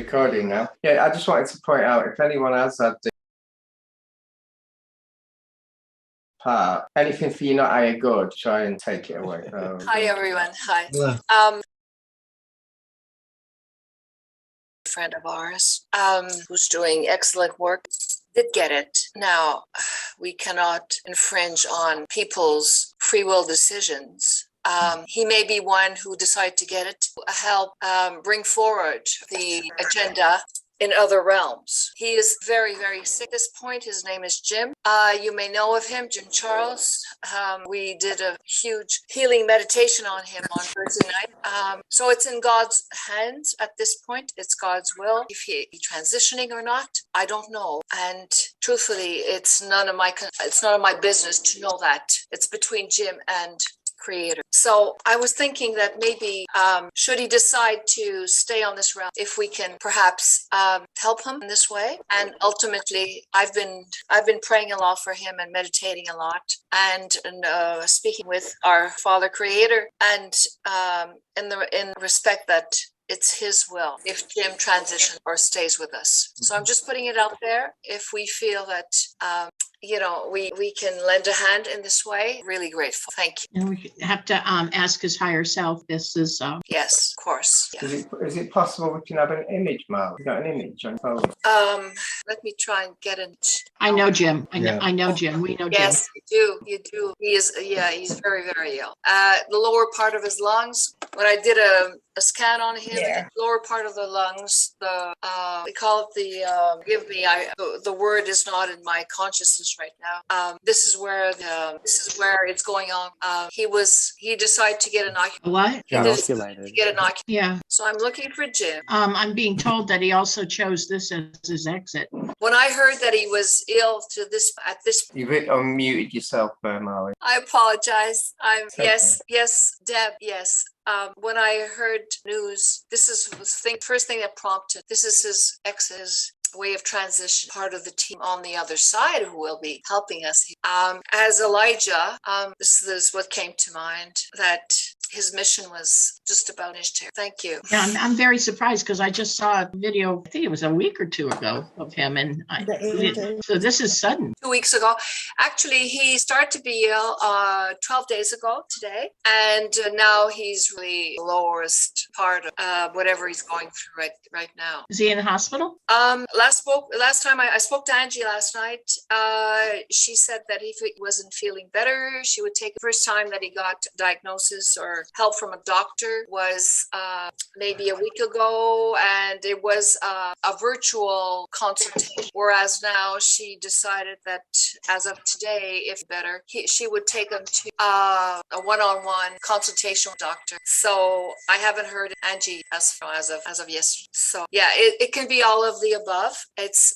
recording now. Yeah, I just wanted to point out, if anyone has had the part, anything for you not higher good, try and take it away. Hi, everyone. Hi. Hello. Friend of ours who's doing excellent work did get it. Now, we cannot infringe on people's free will decisions. He may be one who decided to get it to help bring forward the agenda in other realms. He is very, very sick at this point. His name is Jim. You may know of him, Jim Charles. We did a huge healing meditation on him on Thursday night. So it's in God's hands at this point. It's God's will. If he's transitioning or not, I don't know. And truthfully, it's none of my business to know that. It's between Jim and Creator. So I was thinking that maybe should he decide to stay on this realm, if we can perhaps help him in this way. And ultimately, I've been praying a lot for him and meditating a lot and speaking with our Father Creator and in respect that it's his will if Jim transitions or stays with us. So I'm just putting it out there. If we feel that we can lend a hand in this way, really grateful. Thank you. And we have to ask his higher self. This is yes, of course. Yeah. Is it possible we can have an image, Mal? You got an image on phone? Let me try and get it. I know Jim. I know Jim. We know Jim. Yes, you do. He is. Yeah, he's very, very ill. The lower part of his lungs. When I did a scan on him, the lower part of the lungs, they call it the word is not in my consciousness right now. This is where it's going on. He decided to get inoculated. What? To get inoculated. Yeah. So I'm looking for Jim. I'm being told that he also chose this as his exit. When I heard that he was ill at this You've unmuted yourself there, Molly. I apologize. Okay. Yes, Deb, yes. When I heard news, this is the first thing that prompted. This is his ex's way of transition, part of the team on the other side who will be helping us. As Elijah, this is what came to mind, that his mission was just about finished here. Thank you. Yeah, I'm very surprised because I just saw a video, I think it was a week or two ago, of him. And so this is sudden. 2 weeks ago. Actually, he started to be ill 12 days ago today. And now he's really the lowest part of whatever he's going through right now. Is he in the hospital? Last time I spoke to Angie last night, she said that if he wasn't feeling better, she would take the first time that he got diagnosis or help from a doctor was maybe a week ago, and it was a virtual consultation. Whereas now she decided that as of today, if better, she would take him to a one-on-one consultation with a doctor. So I haven't heard Angie as of yesterday. So yeah, it can be all of the above. It's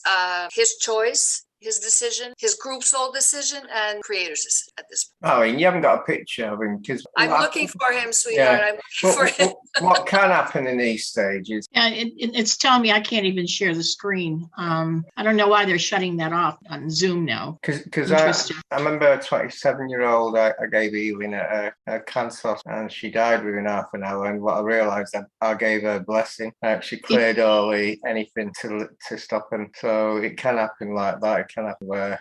his choice, his decision, his group soul decision, and Creator's decision at this point. Oh, and you haven't got a picture of him because I'm looking for him, sweetheart. I'm looking for him. What can happen in these stages? Yeah, it's telling me I can't even share the screen. I don't know why they're shutting that off on Zoom now. Because I remember a 27-year-old I gave healing at a cancer, and she died within half an hour. And what I realised, I gave her a blessing. She cleared anything to stop him. So it can happen like that. It can happen where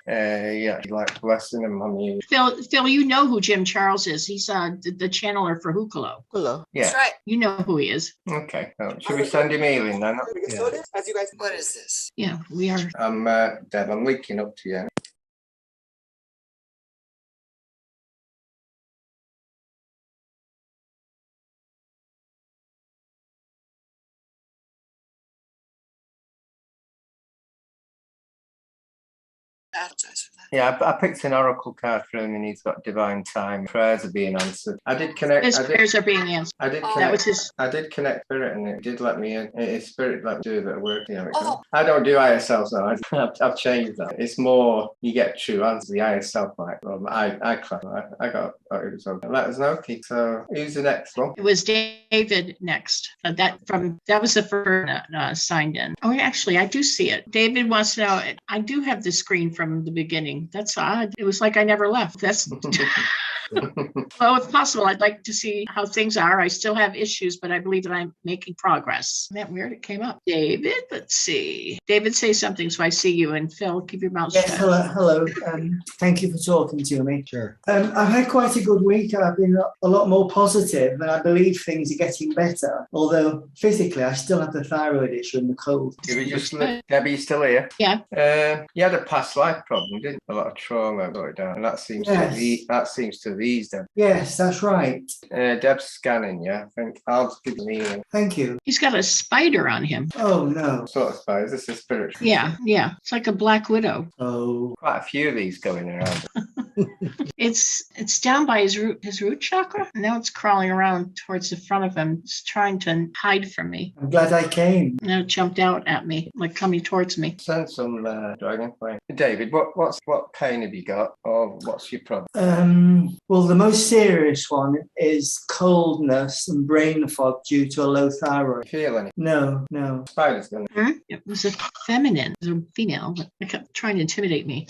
like blessing him on you. Phil, you know who Jim Charles is. He's the channeler for Hukalo. Hello. Yeah. That's right. You know who he is. Okay. Should we send him healing then? Yeah. As you guys, What is this? Yeah, we are. Deb, I'm linking up to you. Yeah, I picked an oracle card for him, and he's got divine time. Prayers are being answered. I did connect. His prayers are being answered. I did connect. That was his. I did connect spirit, and it did let me in. His spirit let me do a bit of work. Oh. I don't do ISLs now. I've changed that. It's more you get true answers. The ISL like I got it was okay. Let us know, Keith. So who's the next one? It was David next. That was the first signed in. Oh, actually, I do see it. David wants to know. I do have the screen from the beginning. That's odd. It was like I never left. That's Well, if possible, I'd like to see how things are. I still have issues, but I believe that I'm making progress. Isn't that weird? It came up. David, let's see. David, say something so I see you. And Phil, keep your mouth Yes, shut. hello. Thank you for talking to me. Sure. I've had quite a good week. I've been a lot more positive, and I believe things are getting better. Although physically, I still have the thyroid issue and the cold. Debbie, you still here? Yeah. You had a past life problem, didn't you? A lot of trauma got it down, and that seems to have eased them. Yes, that's right. Deb's scanning, yeah. I think I'll just give me Thank you. He's got a spider on him. Oh no. sort of spiders. This is spiritual. Yeah. It's like a black widow. Oh. Quite a few of these going around. It's down by his root chakra. Now it's crawling around towards the front of him. It's trying to hide from me. I'm glad I came. Now it jumped out at me, like coming towards me. Send some dragonfly. David, what pain have you got, or what's your problem? Well, the most serious one is coldness and brain fog due to a low thyroid. Feel any No. spiders? Going It was a feminine, it was a female, but it kept trying to intimidate me.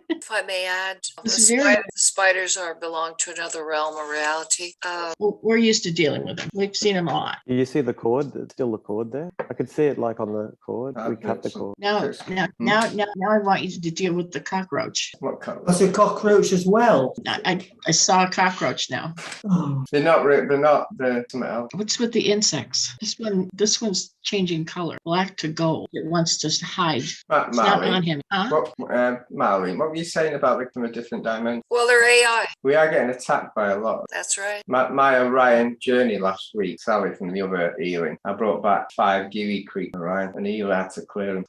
If I may add, This is spiders belong to another realm of reality. Well, we're used to dealing with them. We've seen them a lot. You see the cord? It's still the cord there. I could see it like on the cord. We cut the cord. Now I want you to deal with the cockroach. What color? That's a cockroach as well. I saw a cockroach now. Oh. They're not something else. What's with the insects? This one's changing color, black to gold. It wants to hide. It's not on him. Huh? Marlene, what were you saying about them from a different dimension? Well, they're AI. We are getting attacked by a lot. That's right. My Orion journey last week, Sally from the other healing, I brought back 5 Dewey Creek Orion, and he had to clear them.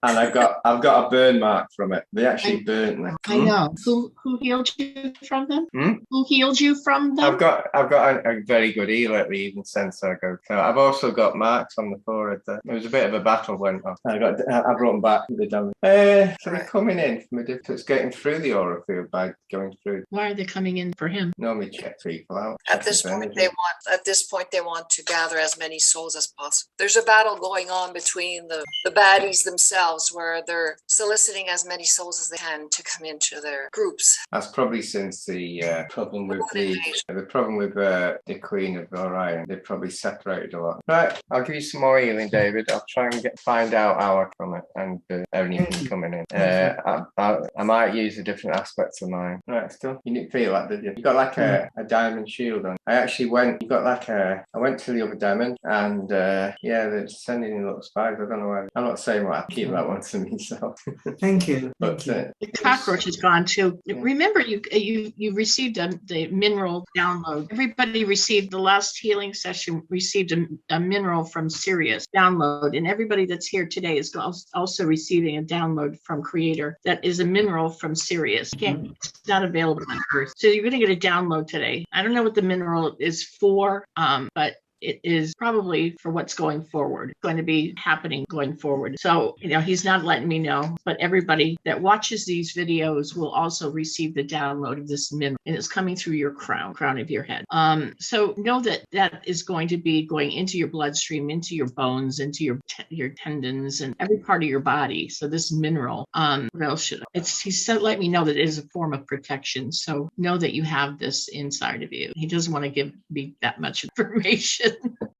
And I've got a burn mark from it. They actually burnt me. I know. Who healed you from them? Who healed you from them? I've got a very good healer at the evening center. I've also got marks on the forehead there. It was a bit of a battle went on. I brought them back. So they're coming in from a distance, getting through the aura field by going through. Why are they coming in for him? Normally check people out. At this point, they want to gather as many souls as possible. There's a battle going on between the baddies themselves, where they're soliciting as many souls as they can to come into their groups. That's probably since the problem with the Queen of Orion. They've probably separated a lot. Right, I'll give you some more healing, David. I'll try and find out how from it and anything coming in. I might use a different aspects of mine. Right, still, you didn't feel that, did you? You got like a diamond shield on. I went to the other diamond, and they're sending in little spiders. I don't know why. I'm not saying what I keep that one to myself. Thank you. But the cockroach is gone too. Remember, you received the mineral download. Everybody received the last healing session. Received a mineral from Sirius download, and everybody that's here today is also receiving a download from Creator. That is a mineral from Sirius. It's not available on Earth, so you're going to get a download today. I don't know what the mineral is for, but it is probably for what's going forward, going to be happening going forward. So, he's not letting me know, but everybody that watches these videos will also receive the download of this mineral, and it's coming through your crown of your head. So know that is going to be going into your bloodstream, into your bones, into your tendons, and every part of your body. So this mineral, he said, let me know that it is a form of protection. So know that you have this inside of you. He doesn't want to give me that much information.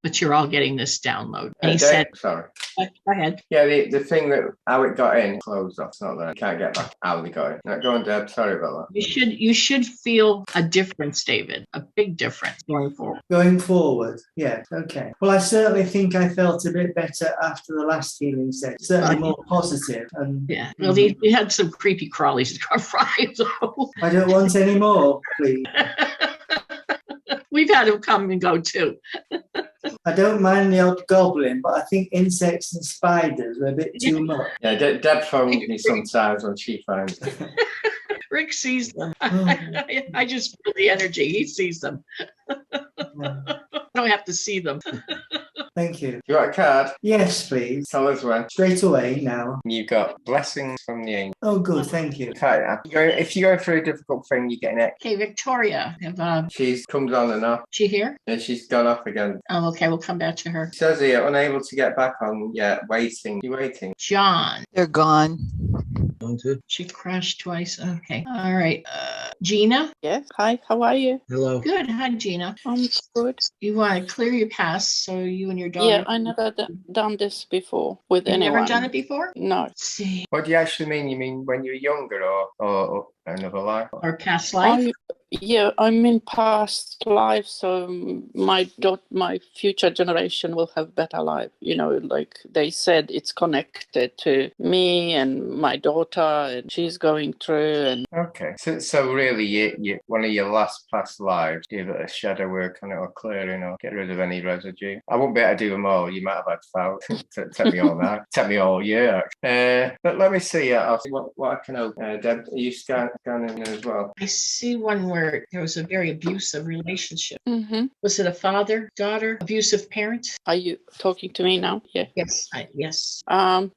But you're all getting this download. And he said, sorry. Go ahead. Yeah, the thing that how it got in closed off. It's not that I can't get back how they got in. No, go on, Deb. Sorry about that. You should feel a difference, David. A big difference going forward. Going forward, yeah, okay. Well, I certainly think I felt a bit better after the last healing session. Certainly more positive. And yeah. Well, we had some creepy crawlies to come by, so. I don't want any more, please. We've had them come and go too. I don't mind the odd goblin, but I think insects and spiders are a bit too much. Yeah, Deb phones me sometimes when she finds them. Rick sees them. I just feel the energy. He sees them. I don't have to see them. Thank you. You got a card? Yes, please. Tell us when. Straight away now. You've got blessings from the angel. Oh, good. Thank you. If you're going through a difficult thing, you're getting it. Okay, Victoria. She's comes on and off. She here? Yeah, she's gone off again. Oh, okay. We'll come back to her. It says here, unable to get back on. Yeah, waiting. You waiting? John. They're gone. on to. She crashed twice. Okay. All right. Gina? Yes. Hi, how are you? Hello. Good. Hi, Gina. I'm good. You want to clear your past so you and your daughter. Yeah, I never done this before with You've anyone. never done it before? No. Let's see. What do you actually mean? You mean when you were younger or another life? Or past life? I'm in past life, so my future generation will have better life. Like they said, it's connected to me and my daughter, and she's going through. And Okay, so really, you one of your last past lives, give it a shadow work on it or clearing or get rid of any residue. I won't be able to do them all. You might have had thousands. Take me all night. Take me all year. But let me see. I'll see what I can open. Deb, are you scanning as well? I see one where there was a very abusive relationship. Mhm. Was it a father, daughter, abusive parent? Are you talking to me now? Yeah. Yes. Yes.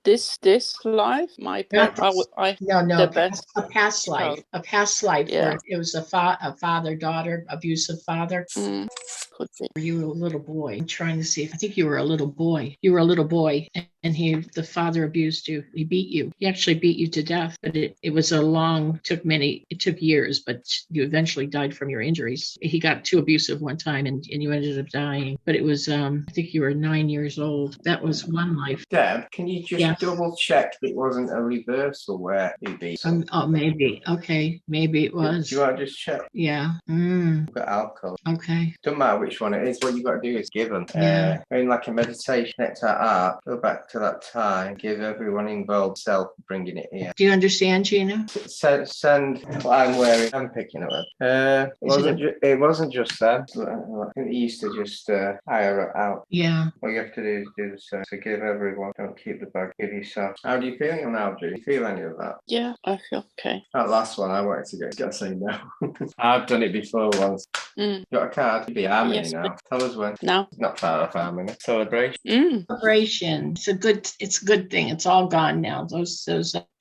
This life, my Not parents, No, the best a past life. child. A past life Yeah. where it was a father, daughter, abusive father. Could be. Were you a little boy? I'm trying to see. I think you were a little boy. You were a little boy, and the father abused you. He beat you. He actually beat you to death. But it took years, but you eventually died from your injuries. He got too abusive one time, and you ended up dying. But it was, I think you were 9 years old. That was one life. Deb, can you just double check it wasn't a reversal where he beat? Oh, maybe. Okay, maybe it was. Do you want to just check? Yeah. We've got alcohol. Okay. Don't matter which one it is. What you got to do is give them. Yeah. In like a meditation next to that art, go back to that time, give everyone involved self bringing it here. Do you understand, Gina? Send what I'm wearing. I'm picking it up. It wasn't just that. I think they used to just hire it out. Yeah. What you have to do is do the same. So give everyone. Don't keep the bag. Give yourself. How do you feel now? Do you feel any of that? Yeah, I feel okay. That last one, I wanted to go. Gotta say no. I've done it before once. Mm. Got a card? It'd be Harmony Yes, now. Tell us when. No. It's not far off Harmony. Celebration. Celebration. It's a good thing. It's all gone now. Those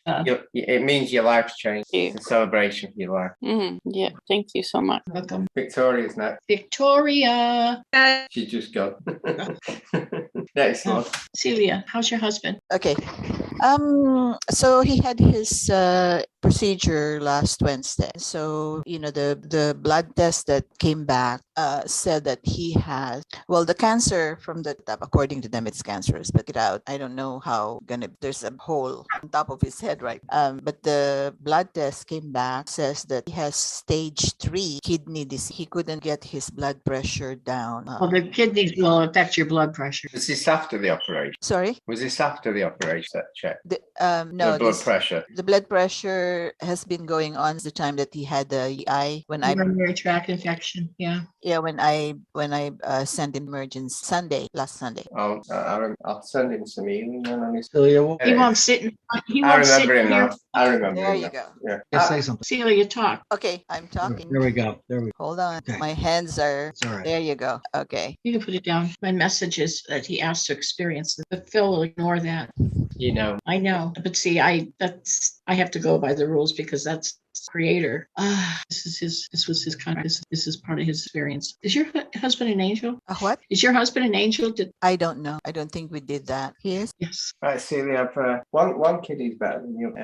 It means your life's changed. Yeah. It's a celebration for your life. Yeah, thank you so much. welcome. Victoria's next. Victoria. She just got. Next one. Celia, how's your husband? Okay. So he had his procedure last Wednesday. So, the blood test that came back said that he has, the cancer from the top, according to them, it's cancerous, but I don't know how there's a hole on top of his head, right? But the blood test came back, says that he has stage 3 kidney disease. He couldn't get his blood pressure down. The kidneys will affect your blood pressure. Was this after the operation? Sorry? Was this after the operation, that check? No. The blood pressure. The blood pressure has been going on the time that he had the EI urinary tract infection. Yeah. Yeah, when I sent him emergency last Sunday. I'll send him some email on his. Celia, He won't sit. I remember him now. I remember There him you now. go. Yeah. say something. Celia, talk. Okay, I'm talking. There we go. Hold on. Okay. My hands are. It's all right. There you go. Okay. You can put it down. My message is that he asked to experience it. But Phil will ignore that. I know. But see, I have to go by the rules because that's creator. This was his contract. This is part of his experience. Is your husband an angel? What? Is your husband an angel? I don't know. I don't think we did that. He is? Yes. Right, Celia, one kid is better than you.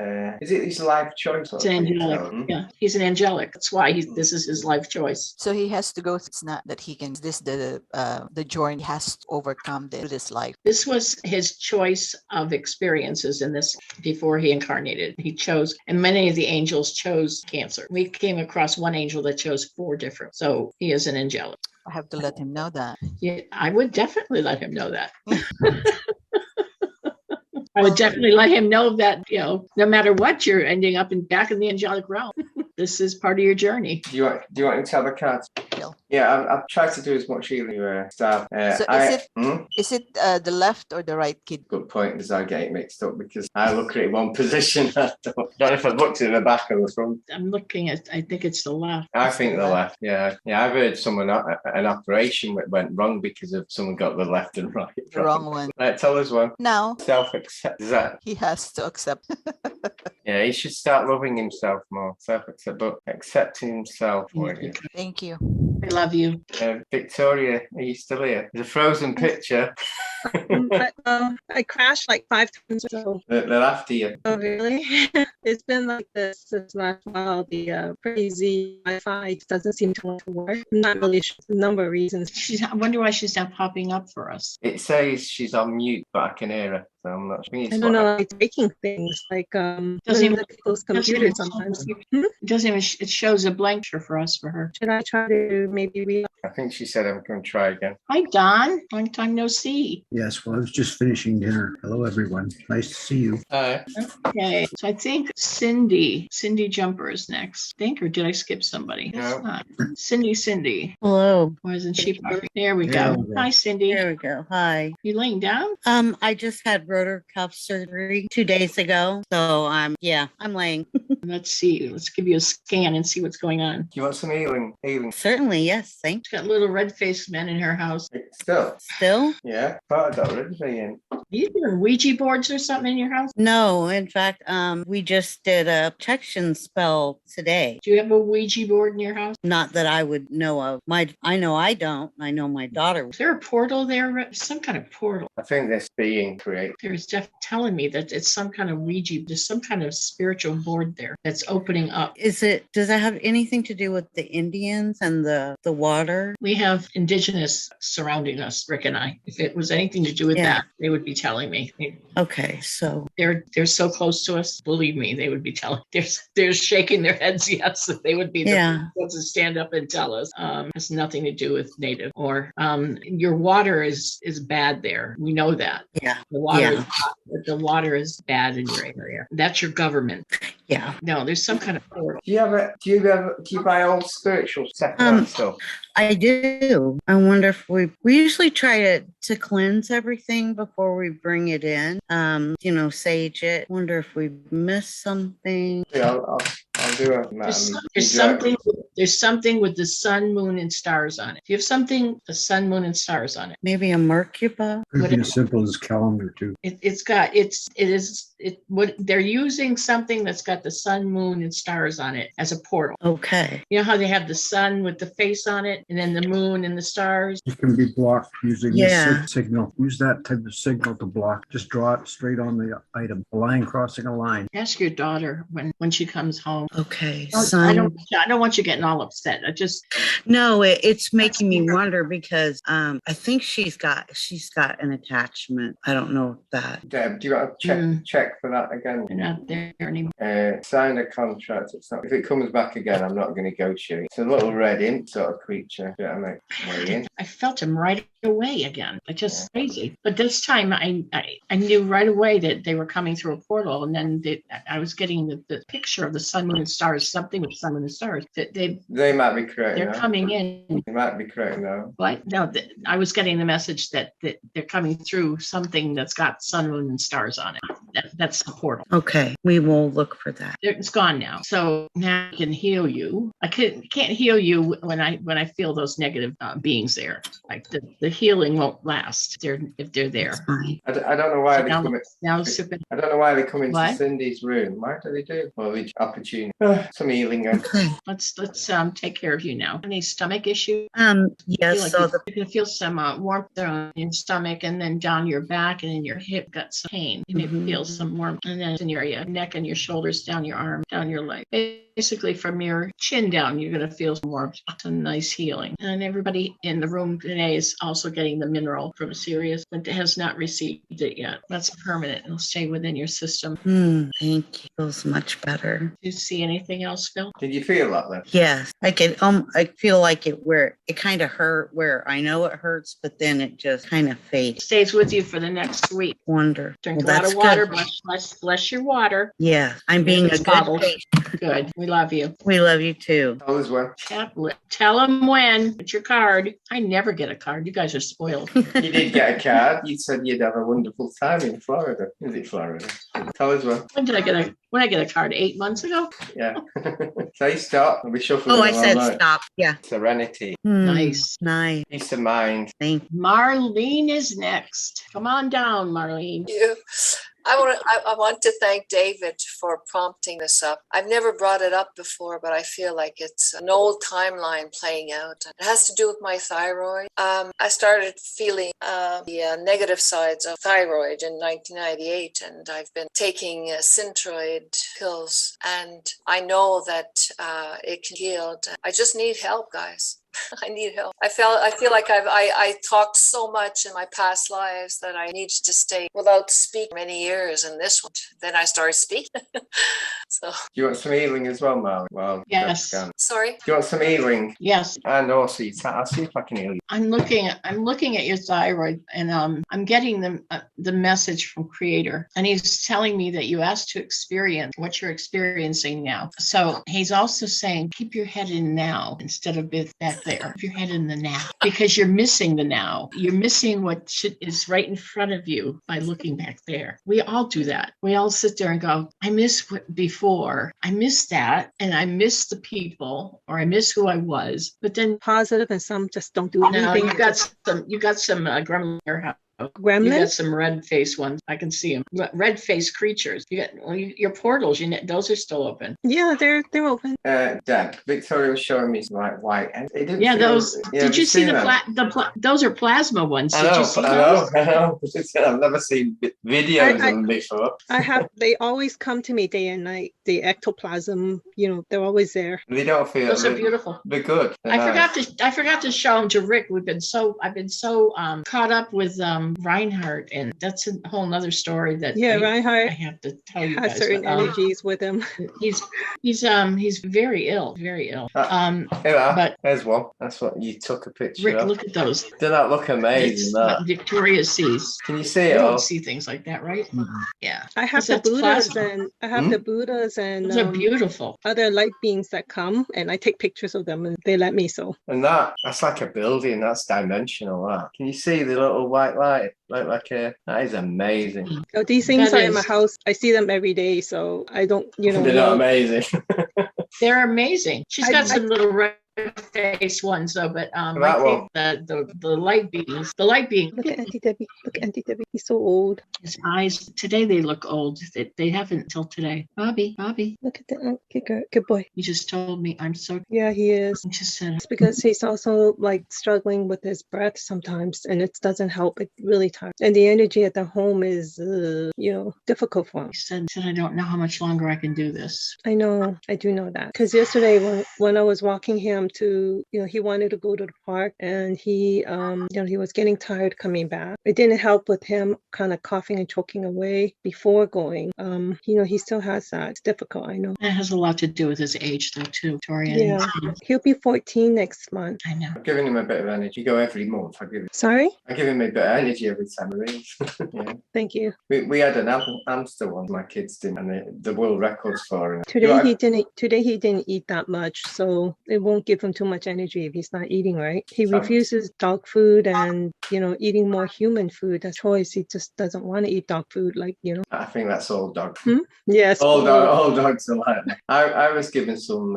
Is it his life choice? It's an angelic. Yeah, he's an angelic. That's why this is his life choice. So he has to go. It's not that he can. The journey has to overcome this life. This was his choice of experiences in this before he incarnated. He chose, and many of the angels chose cancer. We came across one angel that chose 4 different. So he is an angelic. I have to let him know that. Yeah, I would definitely let him know that. I would definitely let him know that, no matter what, you're ending up back in the angelic realm. This is part of your journey. Do you want to tell the cards? Yeah, I've tried to do as much healing stuff. Is it the left or the right kid? Good point, because I get it mixed up because I look at it in one position. I don't know if I've looked at the back or the front. I'm looking at, I think it's the left. I think the left, yeah. Yeah, I've heard an operation went wrong because of someone got the left and right. The wrong one. Right, tell us one. Now. Self-accept. Is that? He has to accept. Yeah, he should start loving himself more. Self-accept, but accepting himself. Thank you. I love you. Victoria, are you still here? There's a frozen picture. I crashed like 5 times. So, They're after you. oh, really? It's been like this last while. The crazy Wi-Fi doesn't seem to want to work. I'm not really sure. A number of reasons. I wonder why she's not popping up for us. It says she's on mute, but I can hear her. So I'm not sure. I don't know. It's breaking things like Doesn't even even- the people's computers sometimes. It doesn't even, it shows a blank for us for her. Should I try to maybe read? I think she said I'm going to try again. Hi, Don. Long time no see. Yes, well, I was just finishing dinner. Hello, everyone. Nice to see you. Hi. Okay, so I think Cindy Jumper is next. Or did I skip somebody? No. It's not. Cindy. Hello. Why isn't she popping? There we There go. we go. Hi, Cindy. There we go. Hi. You laying down? I just had rotor cuff surgery 2 days ago. So I'm laying. Let's see. Let's give you a scan and see what's going on. Do you want some healing? Certainly, yes. Thanks. She's got little red-faced men in her house. Still? Still? Yeah. Thought I got rid of it. Are you doing Ouija boards or something in your house? No, in fact, we just did a protection spell today. Do you have a Ouija board in your house? Not that I would know of. I know I don't. I know my daughter. Is there a portal there? Some kind of portal. I think this being created. There's Jeff telling me that it's some kind of Ouija. There's some kind of spiritual board there that's opening up. Does it have anything to do with the Indians and the water? We have indigenous surrounding us, Rick and I. If it was anything to do with Yeah. that, they would be telling me. Okay, so They're so close to us. Believe me, they would be telling. They're shaking their heads. Yes, they would be the Yeah. ones to stand up and tell us. Has nothing to do with native or your water is bad there. We know that. yeah, The water, Yeah. the water is bad in your area. That's your government. yeah. No, there's some kind of portal. Do you buy old spiritual second stuff? I do. I wonder if we usually try to cleanse everything before we bring it in. Sage it. Wonder if we missed something. Yeah, I'll do it. There's something with the sun, moon, and stars on it. Do you have something, the sun, moon, and stars on it? Maybe a Merkaba. Could be as simple as calendar too. What they're using something that's got the sun, moon, and stars on it as a portal. Okay. You know how they have the sun with the face on it, and then the moon and the stars. It can be blocked using Yeah. this signal. Use that type of signal to block. Just draw it straight on the item. A line crossing a line. Ask your daughter when she comes home. Okay. I Sun. don't want you getting all upset. No, it's making me wonder because I think she's got an attachment. I don't know if that. Deb, do you want to check for that again? They're not there anymore. Sign a contract. It's not. If it comes back again, I'm not going to negotiate. It's a little red imp sort of creature. Do you know what I mean? I felt him right away again. It's just crazy. But this time I knew right away that they were coming through a portal, and then I was getting the picture of the sun, moon, and stars. Something with sun, moon, and stars. They might be correct. They're coming in. They might be correct now. But no, I was getting the message that they're coming through something that's got sun, moon, and stars on it. That's the portal. Okay, we will look for that. It's gone now. So now I can heal you. I can't heal you when I feel those negative beings there. Like the healing won't last if they're there. That's fine. I don't know why So they now- come. Now super. I don't know why they come into What? Cindy's room. Why do they do? Well, the opportunity. Some healing. Okay. Let's take care of you now. Any stomach issue? Yes. You're gonna feel some warmth on your stomach, and then down your back, and in your hip got some pain. You may feel some warmth, and then in your neck and your shoulders, down your arm, down your leg. Basically, from your chin down, you're gonna feel some warmth. Some nice healing. And everybody in the room today is also getting the mineral from Sirius, but has not received it yet. That's permanent. It'll stay within your system. Thank you. Feels much better. Do you see anything else, Phil? Did you feel that then? Yes, I feel like it kind of hurt where I know it hurts, but then it just kind of fades. Stays with you for the next week. Wonder. Drink Well, a lot that's of water. good. Bless your water. Yeah, I'm being a It's good bottled. patient. Good. We love you. We love you too. All is well. Tell them when. Get your card. I never get a card. You guys are spoiled. You did get a card. You said you'd have a wonderful time in Florida. Is it Florida? Tell us well. When I get a card? 8 months ago? Yeah. Say stop. I'll be shuffling. Oh, I along said like stop. Yeah. Serenity. Nice. Nice. Peace of mind. Thank you. Marlene is next. Come on down, Marlene. You. I want to thank David for prompting this up. I've never brought it up before, but I feel like it's an old timeline playing out. It has to do with my thyroid. I started feeling the negative sides of thyroid in 1998, and I've been taking Synthroid pills, and I know that it can heal. I just need help, guys. I need help. I feel like I talked so much in my past lives that I needed to stay without speaking many years, and this one, then I started speaking. So. Do you want some healing as well, Marley? Well, yes. Sorry. Do you want some healing? Yes. And also, I'll see if I can heal you. I'm looking at your thyroid, and I'm getting the message from Creator, and he's telling me that you asked to experience what you're experiencing now. So he's also saying keep your head in now instead of back there. Keep your head in the now, because you're missing the now. You're missing what is right in front of you by looking back there. We all do that. We all sit there and go, I miss what before. I miss that, and I miss the people, or I miss who I was. But then Positive, and some just don't do anything. no, you got some gremlin in your house. Gremlin? You got some red-faced ones. I can see them. Red-faced creatures. You got your portals. Those are still open. Yeah, they're open. Deb, Victoria was showing me some like white, and it didn't. Yeah, those. Did you see them? Those are plasma ones. I Did know, you see those? I know. I've never seen videos of them before. They always come to me day and night. The ectoplasm, they're always there. They don't feel. Those are beautiful. They're good. I forgot to show them to Rick. I've been so caught up with Reinhardt, and that's a whole nother story that Reinhardt I have to tell you has guys. certain energies with him. He's very ill. But there's one. That's what you took a picture Rick, of. look at those. Does that look amazing? What Victoria sees. Can you see You it? don't see things like that, right? Mm-hmm. Yeah. I have the Buddhas and those are beautiful. Other light beings that come, and I take pictures of them, and they let me so. And that's like a building. That's dimensional. That. Can you see the little white light? That is amazing. Oh, these things are in my house. I see them every day, so I don't, They're not amazing. They're amazing. She's got some little red-faced ones though, but I think the light beings. The light being. Look at Auntie Debbie. Look at Auntie Debbie. He's so old. His eyes today they look old. They haven't until today. Bobby. Look at that. Good boy. He just told me I'm so. Yeah, he is. He just said it's because he's also like struggling with his breath sometimes, and it doesn't help. It really tired. And the energy at the home is, difficult for him. He said I don't know how much longer I can do this. I know. I do know that because yesterday when I was walking him to, he wanted to go to the park, and he was getting tired coming back. It didn't help with him kind of coughing and choking away before going. He still has that. It's difficult. I know. That has a lot to do with his age, though, too, Victoria. Yeah, he'll be 14 next month. I know. I'm giving him a bit of energy. You go every month. Sorry? I give him a bit of energy every time I read. Yeah. Thank you. We had an hamster one. My kids did, and the world records for him. Today he didn't eat that much, so it won't give him too much energy if he's not eating right. He refuses dog food and eating more human food. That's choice. He just doesn't want to eat dog food, I think that's all dog. Yes. All dogs are like that. I was given some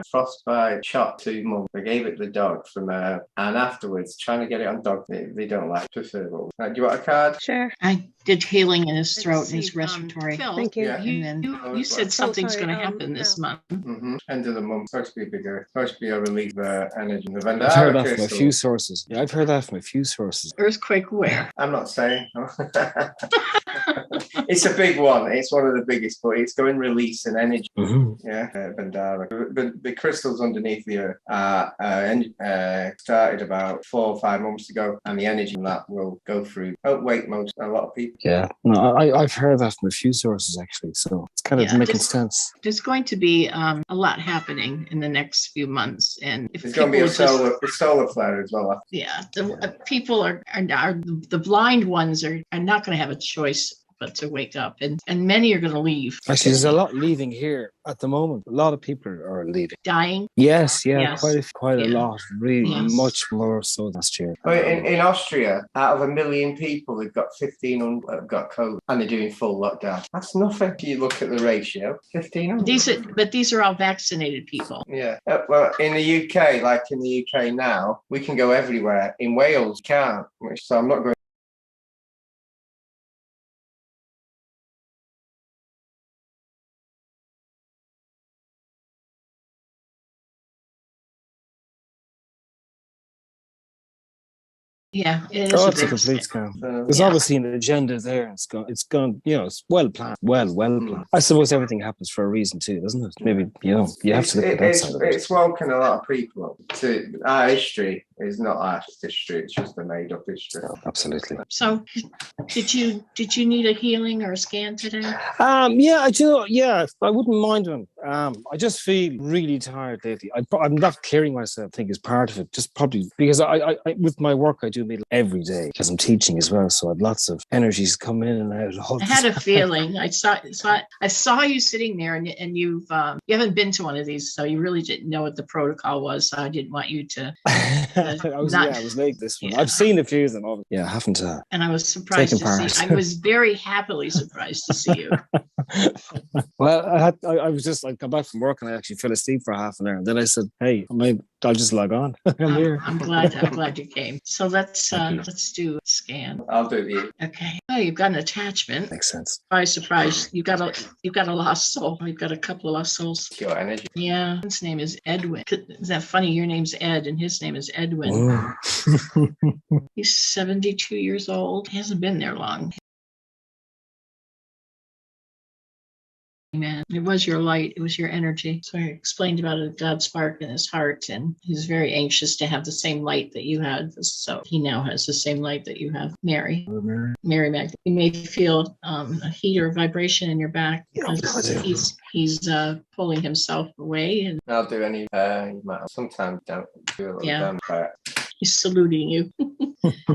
frostbite shot to mum. I gave it the dog from and afterwards trying to get it on dog. They don't like preferable. Do you want a card? Sure. I did healing in his throat and his respiratory. Thank you. Yeah. And then you said something's going to happen this month. End of the month. Supposed to be bigger. Supposed to be a relief energy. I've heard that from a few sources. Yeah, I've heard that from a few sources. Earthquake where? I'm not saying. It's a big one. It's one of the biggest, but it's going release and energy. Yeah, Bandara. The crystals underneath the earth started about 4 or 5 months ago, and the energy from that will go through. A lot of people. Yeah, no, I've heard that from a few sources actually, so it's kind of making sense. There's going to be a lot happening in the next few months, and if there's going to be a solar flare as well. Yeah, people are the blind ones are not going to have a choice but to wake up, and many are going to leave. Actually, there's a lot leaving here at the moment. A lot of people are leaving. Dying? Yes. Quite a lot. Really, much more so than last year. In Austria, out of 1 million people, they've got 1,500 have got COVID, and they're doing full lockdown. That's nothing. If you look at the ratio, 1,500. These are all vaccinated people. Yeah. Well, in the UK now, we can go everywhere. In Wales, can't. So I'm not going Yeah, it is Oh, a it's a big complete scam. scam. There's Yeah. obviously an agenda there. It's gone, it's well planned. Well planned. I suppose everything happens for a reason too, doesn't it? Maybe, you have to look at that side of it. It's woken a lot of people up to our history is not our history, it's just a made up history. Oh, absolutely. So did you need a healing or a scan today? Yeah, I do. Yeah, I wouldn't mind one. I just feel really tired lately. I'm not clearing myself. I think is part of it. Just probably because I with my work I do meet every day because I'm teaching as well. So I have lots of energies come in and out. All I had a feeling. I saw you sitting there, and you haven't been to one of these, so you really didn't know what the protocol was. So I didn't want you to. I was late this one. Yeah. I've seen a few of them. Yeah, I haven't. And I was surprised to see. I was very happily surprised to see you. Well, I was just like, come back from work and I actually fell asleep for half an hour. And then I said, "Hey, I'll just log on." I'm here. I'm glad you came. So let's do a scan. I'll do you. Okay. Oh, you've got an attachment. Makes sense. Surprise! You've got a lost soul. You've got a couple of lost souls. Your energy. Yeah. His name is Edwin. Is that funny? Your name's Ed, and his name is Edwin. He's 72 years old. He hasn't been there long. Man, it was your light. It was your energy. So I explained about a God spark in his heart, and he's very anxious to have the same light that you had. So he now has the same light that you have. Mary Magdalene. You may feel a heat or vibration in your back because he's pulling himself away. And I'll do any. Sometimes don't do a little dumb, but he's saluting you.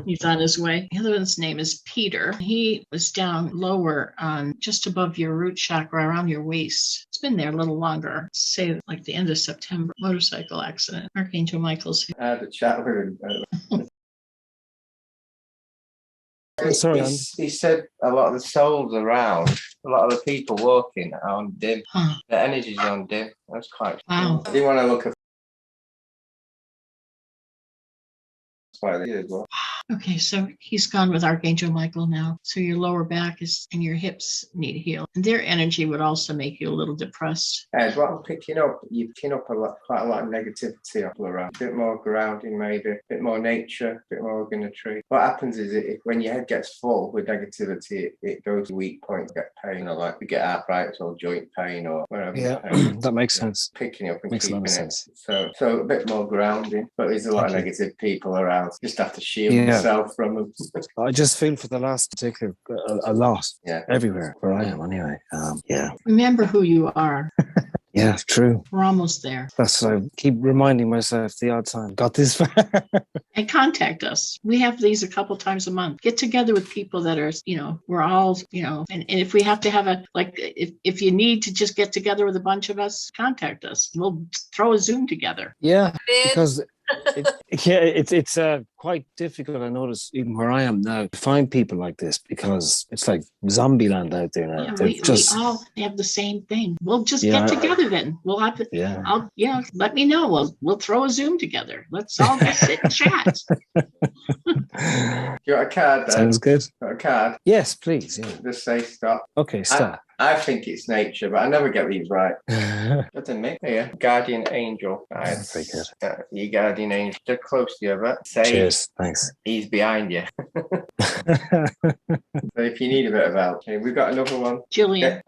He's on his way. The other one's name is Peter. He was down lower on just above your root chakra around your waist. It's been there a little longer, say like the end of September. Motorcycle accident. Archangel Michael's here. I had a chat with him. Sorry, he said a lot of the souls around, a lot of the people walking are on dim. The energy's on dim. That's quite wow. I didn't want to look at why they did as well. Okay, so he's gone with Archangel Michael now. So your lower back and your hips need heal. And their energy would also make you a little depressed. As what I'm picking up, you're picking up quite a lot of negativity all around. A bit more grounding, maybe, a bit more nature, a bit more organetry. What happens is when your head gets full with negativity, it goes to weak points, get pain, or like we get arthritis or joint pain or wherever. Yeah, that makes sense. Picking up and makes keeping a lot of it. sense. So a bit more grounding, but there's a lot of negative people around. Just have to shield yourself from them. I just feel for the last particular a lot. Yeah, everywhere where I am anyway. Remember who you are. Yeah, true. We're almost there. That's what I keep reminding myself the odd time. Got this far. And contact us. We have these a couple times a month. Get together with people that are, we're all, and if we have to have if you need to just get together with a bunch of us, contact us. We'll throw a Zoom together. Yeah, because it's quite difficult. I notice even where I am now to find people like this because it's like zombie land out there now. Yeah, we all have the same thing. We'll just get together then. We'll have to. Yeah. Let me know. We'll throw a Zoom together. Let's all just sit and chat. You got a card? Sounds good. Got a card? Yes, please. Yeah. Just say stop. Okay, stop. I think it's nature, but I never get these right. That's a mix. Here, guardian angel. That's very good. Your guardian angel. They're close to you, but say cheers. Thanks. He's behind you. So if you need a bit of help, we've got another one. Jillian.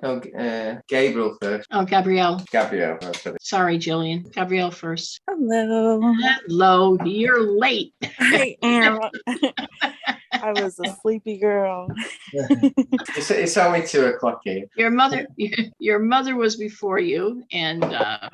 Gabriel first. Oh, Gabrielle. Gabrielle first. Sorry, Jillian. Gabrielle first. Hello. You're late. I am. I was a sleepy girl. It's only 2:00 here. Your mother was before you, and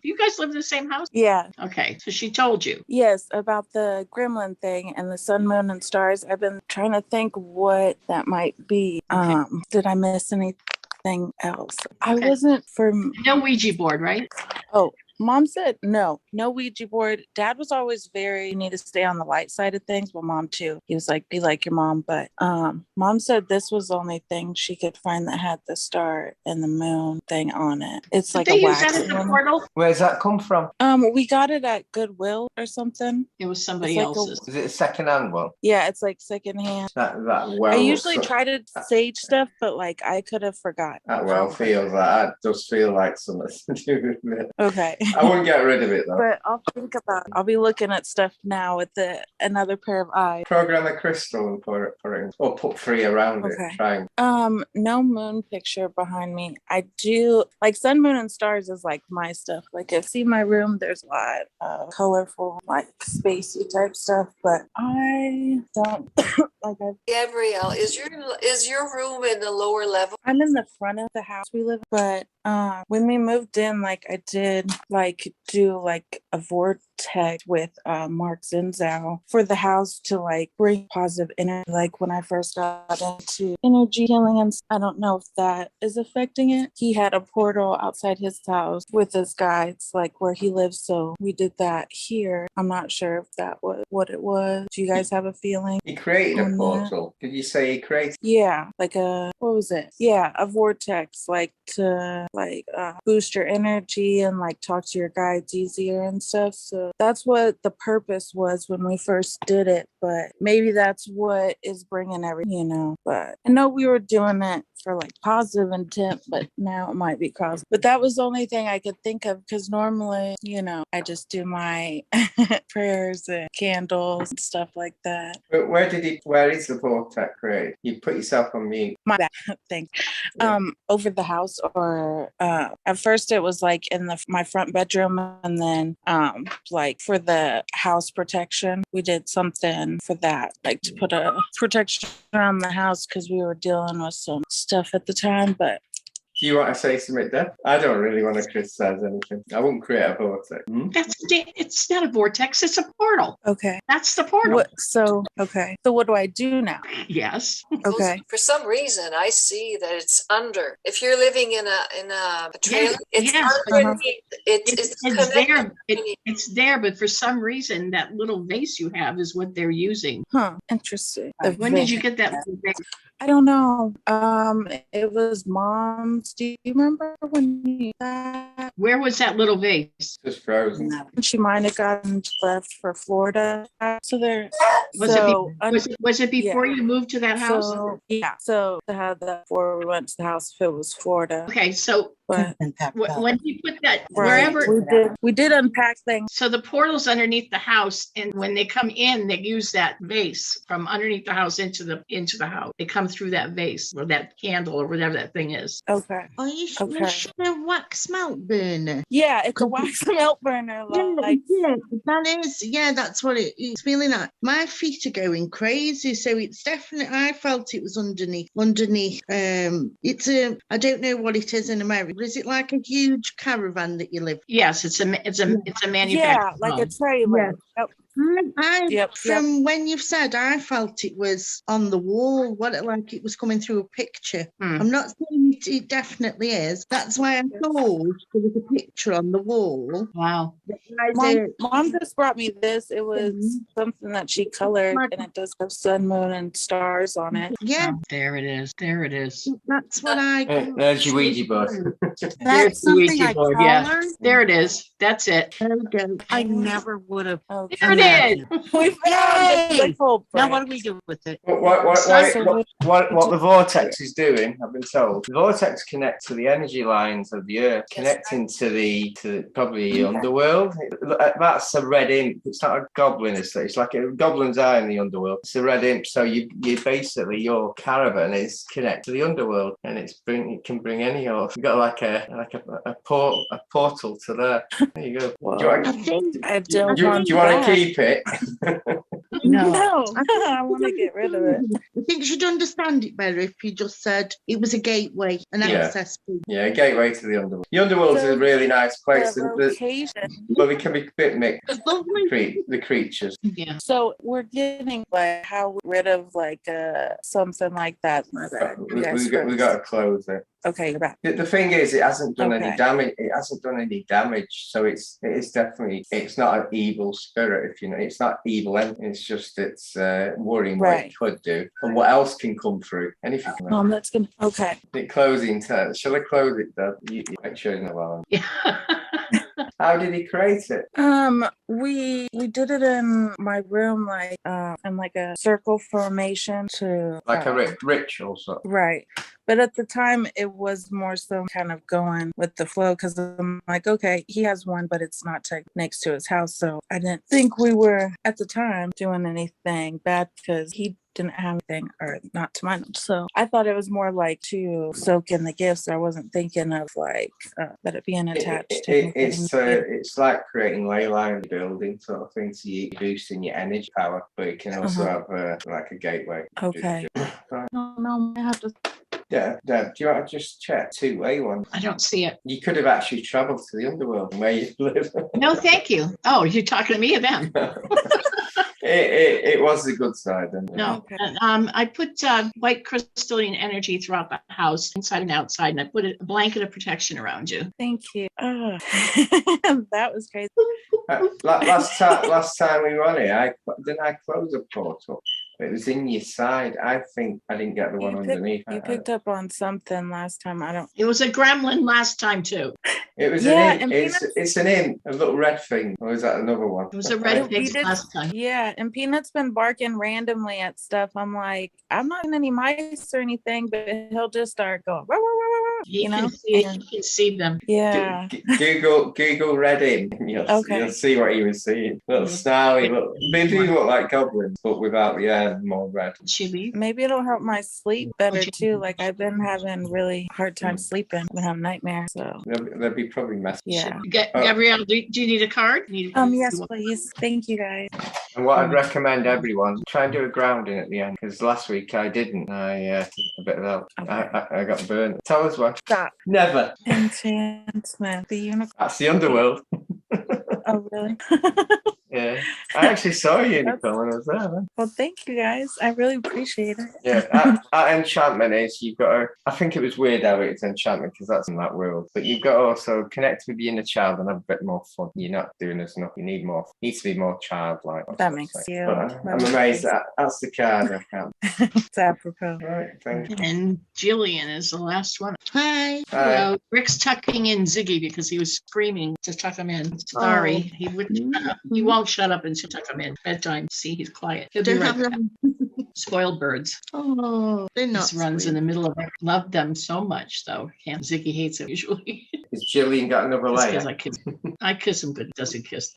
you guys live in the same house? Yeah. Okay, so she told you. Yes, about the gremlin thing and the sun, moon, and stars. I've been trying to think what that might be. Okay. Did I miss anything else? I wasn't for no Ouija board, right? Oh. Mom said no Ouija board. Dad was always you need to stay on the light side of things. Well, Mom too. He was like, be like your mom. But Mom said this was the only thing she could find that had the star and the moon thing on it. It's like a wax. Did they use that at the portal? Where's that come from? We got it at Goodwill or something. It was somebody else's. Is it a second-hand one? Yeah, it's like secondhand. I usually try to sage stuff, but I could have forgot. That feels like that does feel like something to do with it. Okay. I wouldn't get rid of it though. But I'll think about it. I'll be looking at stuff now with another pair of eyes. Program a crystal and put it, or put 3 around it. Try and No moon picture behind me. I do like sun, moon, and stars is like my stuff. Like if you see my room, there's a lot of colorful, like spacey type stuff, but I don't like Gabrielle, is your room in the lower level? I'm in the front of the house we live in, but when we moved in, like I did like do like a vortex with Mark Zinzao for the house to like bring positive energy. Like when I first got into energy healing, and I don't know if that is affecting it. He had a portal outside his house with his guides, like where he lives. So we did that here. I'm not sure if that was what it was. Do you guys have a feeling? He created a portal. Did you say he created? Yeah, like what was it? Yeah, a vortex, like to boost your energy and like talk to your guides easier and stuff. So that's what the purpose was when we first did it. But maybe that's what is bringing everything, But I know we were doing it for like positive intent, but now it might be cause. But that was the only thing I could think of because normally, I just do my prayers and candles and stuff like that. But where is the vortex created? You put yourself on mute. My bad. Thanks. Yeah. Over the house, or at first it was like in my front bedroom, and then like for the house protection, we did something for that, like to put a protection around the house because we were dealing with some stuff at the time. But do you want to say something, Deb? I don't really want to criticize anything. I wouldn't create a vortex. It's not a vortex, it's a portal. Okay. That's the portal. So what do I do now? Yes. Okay. For some reason, I see that it's under. If you're living in a trailer, it's underneath. It's there. It's there, but for some reason, that little vase you have is what they're using. Huh. Interesting. When did you get that vase? I don't know. It was Mom's. Do you remember when you that? Where was that little vase? Just frozen. She might have gotten left for Florida. So there. Was it before you moved to that house? So I had that before we went to the house. If it was Florida. Okay, so when you put that wherever we did unpack things. So the portal's underneath the house, and when they come in, they use that vase from underneath the house into the house. They come through that vase or that candle or whatever that thing is. Okay. Are you a wax melt burner? Yeah, it's a wax melt burner. That's what it's feeling like. My feet are going crazy, so it's definitely. I felt it was underneath. It's I don't know what it is in America. Is it like a huge caravan that you live in? Yes, it's a manufactured. Yeah, like a trailer. Yep. From when you've said, I felt it was on the wall, like it was coming through a picture. I'm not saying it definitely is. That's why I thought there was a picture on the wall. Wow. Mom just brought me this. It was something that she colored, and it does have sun, moon, and stars on it. Yeah. There it is. That's what I. There's your Ouija board. That's something I colored. Yeah. There it is. That's it. There we go. I never would have. There it is. We found it. Now what do we do with it? What the vortex is doing, I've been told, the vortex connects to the energy lines of the earth, connecting to probably the underworld. That's a red imp. It's not a goblin. It's like a goblin's eye in the underworld. It's a red imp. So you basically, your caravan is connected to the underworld, and it can bring any of. You've got like a portal to there. There you go. Wow. Do you want to keep it? No. I want to get rid of it. I think you'd understand it better if you just said it was a gateway, an access point. Yeah, a gateway to the underworld. The underworld is a really nice place. But it can be a bit mixed. The creatures. Yeah. So we're getting like how we rid of like something like that. My bad. We got to close it. Okay, you're back. The thing is, it hasn't done any damage. It hasn't done any damage, so it's definitely, it's not an evil spirit. If you know, it's not evil. It's just worrying what it could do and what else can come through. Anything. That's good. Okay. The closing time. Shall I close it, Deb? You make sure you know. Yeah. How did he create it? We did it in my room, like in like a circle formation to Like a ritual sort. Right. But at the time, it was more so kind of going with the flow because I'm like, okay, he has one, but it's not next to his house. So I didn't think we were at the time doing anything bad because he didn't have anything, or not to my knowledge. So I thought it was more like to soak in the gifts. I wasn't thinking of like that it being attached to anything. It's like creating ley line building sort of thing. So you boosting your energy power, but it can also have like a gateway. Okay. No, I have to. Yeah, Deb, do you want to just check two-way one? I don't see it. You could have actually travelled to the underworld where you live. No, thank you. Oh, you're talking to me or them? It was the good side, then. No. Okay. I put white crystalline energy throughout the house, inside and outside, and I put a blanket of protection around you. Thank you. That was crazy. Last time we were on it, I close a portal? It was in your side. I think I didn't get the one underneath. You picked up on something last time. It was a gremlin last time too. It was an imp. It's an imp, a little red thing. Or is that another one? It was a red pig last time. Yeah, and Peanut's been barking randomly at stuff. I'm like, I'm not in any mice or anything, but he'll just start going. Wah, wah, wah, wah, you can see them. Yeah. Google red imp. You'll see what he was seeing. Little snarly. They do look like goblins, but without the air. More red. Maybe it'll help my sleep better too. Like I've been having really hard time sleeping. I've been having nightmares. So there'll be probably messages. Yeah. Gabrielle, do you need a card? Yes, please. Thank you, guys. And what I'd recommend everyone try and do a grounding at the end, because last week I didn't. I took a bit of help. I got burned. Tell us one. Stop. Never. Enchantment. The unicorn. That's the underworld. Oh, really? Yeah, I actually saw a unicorn when I was there. Man. Well, thank you guys. I really appreciate it. Yeah, our enchantment is you've got to, I think it was weird how it's enchantment because that's in that world. But you've got to also connect with the inner child and have a bit more fun. You're not doing as enough. You need more. You need to be more childlike. That makes you. But I'm amazed that's the card I can't. It's apropos. Right, thank you. And Jillian is the last one. Hi. Hello. Rick's tucking in Ziggy because he was screaming to tuck him in. Sorry, he wouldn't shut up. He won't shut up until tuck him in. Bedtime. See, he's quiet. He'll be right back. Spoiled birds. Oh, they're not. Just runs in the middle of it. Love them so much, though. Ziggy hates it usually. Has Jillian got another layer? I kiss him, but he doesn't kiss.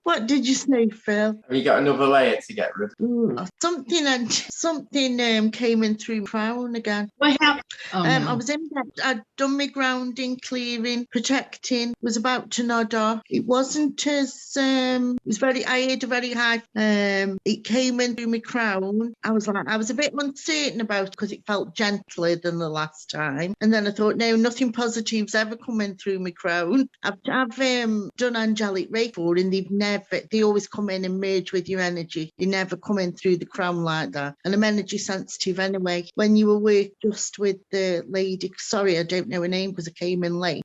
What did you say, Phil? Have you got another layer to get rid of? Something came in through crown again. What happened? I was in bed. I'd done my grounding, clearing, protecting. Was about to nod off. It wasn't as it was very. I had a very high. It came in through my crown. I was a bit uncertain about it because it felt gentler than the last time. And then I thought, no, nothing positive's ever come in through my crown. I've done angelic ray for, and they always come in and merge with your energy. They never come in through the crown like that. And I'm energy sensitive anyway. When you were working just with the lady, sorry, I don't know her name because I came in late.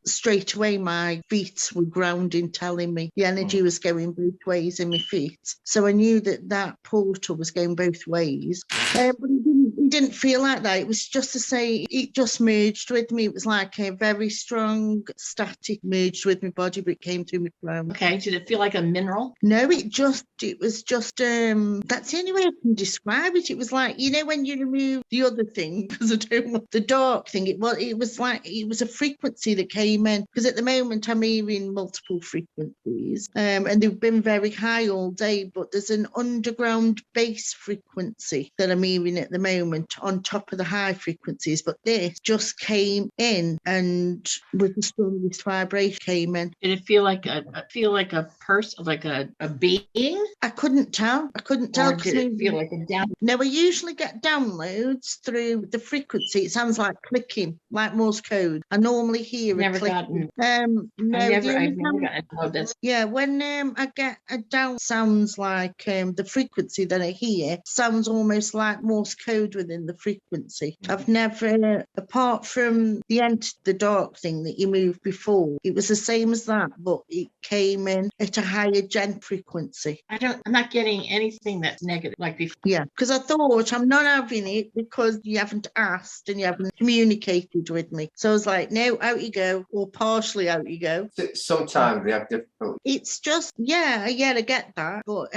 Straight away my feet were grounding, telling me the energy was going both ways in my feet. So I knew that portal was going both ways. But it didn't feel like that. It was just to say it just merged with me. It was like a very strong static merged with my body, but it came through my crown. Okay. Did it feel like a mineral? No, it was just that's the only way I can describe it. It was like, when you remove the other thing, because I don't want the dark thing, it was like it was a frequency that came in, because at the moment I'm hearing multiple frequencies, and they've been very high all day, but there's an underground bass frequency that I'm hearing at the moment on top of the high frequencies, but this just came in and with the strongest vibration came in. Did it feel like a person, like a being? I couldn't tell. Or did it feel like a down? No, I usually get downloads through the frequency. It sounds like clicking, like Morse code. I normally hear never a clicking. Gotten. No, I've never gotten this. Yeah, when I get a down, sounds like the frequency that I hear sounds almost like Morse code within the frequency. I've never, apart from the dark thing that you moved before, it was the same as that, but it came came in at a higher gen frequency. I'm not getting anything that's negative like before. Yeah, because I thought I'm not having it because you haven't asked and you haven't communicated with me. So I was like, no, out you go, or partially out you go. Sometimes we have difficulty. It's just, yeah, I get that. But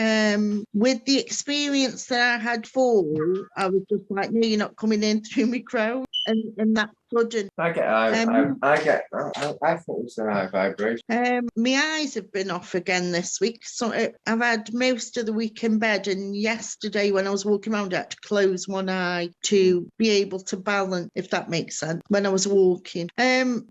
with the experience that I had I was just like, no, you're not coming in through my crowd. And that sudden. I think it's an high vibration. My eyes have been off again this week. So I've had most of the week in bed, and yesterday when I was walking around, I had to close one eye to be able to balance, if that makes sense, when I was walking.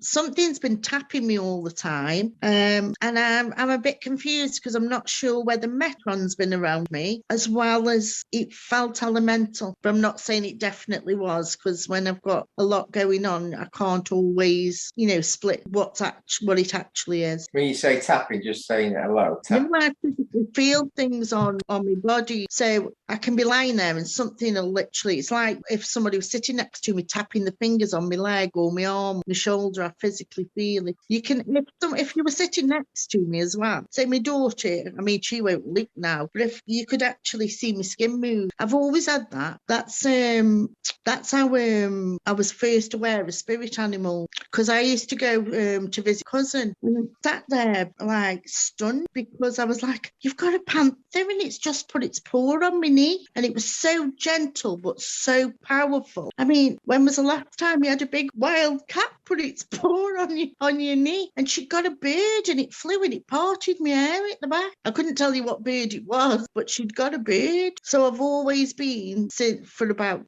Something's been tapping me all the time, and I'm a bit confused because I'm not sure whether Metron's been around me as well as it felt elemental. But I'm not saying it definitely was, because when I've got a lot going on, I can't always, split what it actually is. When you say tapping, just saying hello. I physically feel things on my body. So I can be lying there and something will literally, it's like if somebody was sitting next to me tapping the fingers on my leg or my arm, my shoulder, I physically feel it. You can, if you were sitting next to me as well, say my daughter, she won't look now, but if you could actually see my skin move, I've always had that. That's how I was first aware of a spirit animal, because I used to go to visit a cousin and I sat there like stunned because I was like, you've got a panther and it's just put its paw on my knee, and it was so gentle but so powerful. When was the last time you had a big wild cat put its paw on your knee? And she got a bird and it flew and it parted my hair at the back. I couldn't tell you what bird it was, but she'd got a bird. So I've always been, for about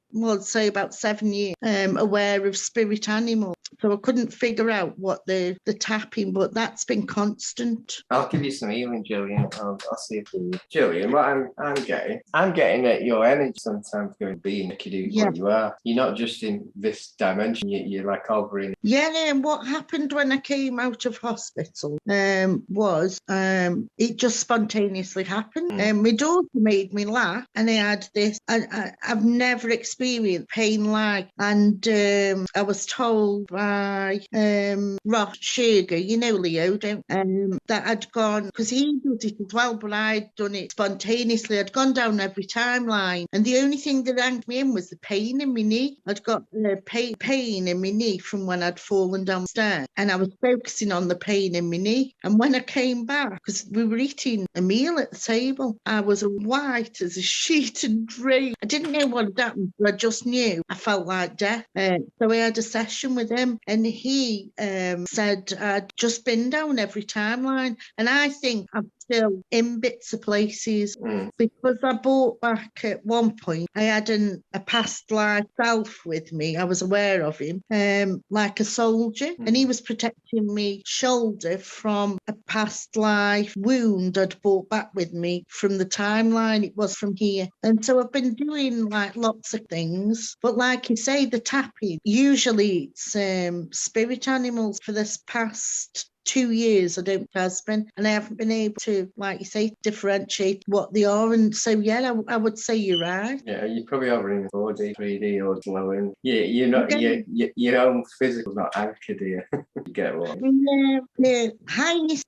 7 years, aware of spirit animals. So I couldn't figure out what the tapping, but that's been constant. I'll give you some healing, Gillian. I'll see if you... Gillian, what I'm getting that your energy sometimes going being what you are. You're not just in this dimension, you're like hovering. Yeah, and what happened when I came out of hospital was it just spontaneously happened. My daughter made me laugh, and I had this, I've never experienced pain like, and I was told by Ross Sugar, Leo, that I'd gone, because he does it as well, but I'd done it spontaneously. I'd gone down every timeline, and the only thing that rang me in was the pain in my knee. I'd got pain in my knee from when I'd fallen downstairs, and I was focusing on the pain in my knee. And when I came back, because we were eating a meal at the table, I was white as a sheet and drape. I didn't know what had happened, but I just knew I felt like death. So I had a session with him, and he said I'd just been down every timeline, and I think I'm still in bits of places because I brought back at one point, I had a past life self with me. I was aware of him, like a soldier, and he was protecting me shoulder from a past life wound I'd brought back with me from the timeline. It was from here. And so I've been doing like lots of things, but like you say, the tapping, usually it's spirit animals. For this past 2 years, I don't husband, and I haven't been able to, like you say, differentiate what they are. And so, yeah, I would say you're right. Yeah, you're probably over in 4D, 3D, or low end. Yeah, you're not. Your own physical not anchored here. You get what? The highest.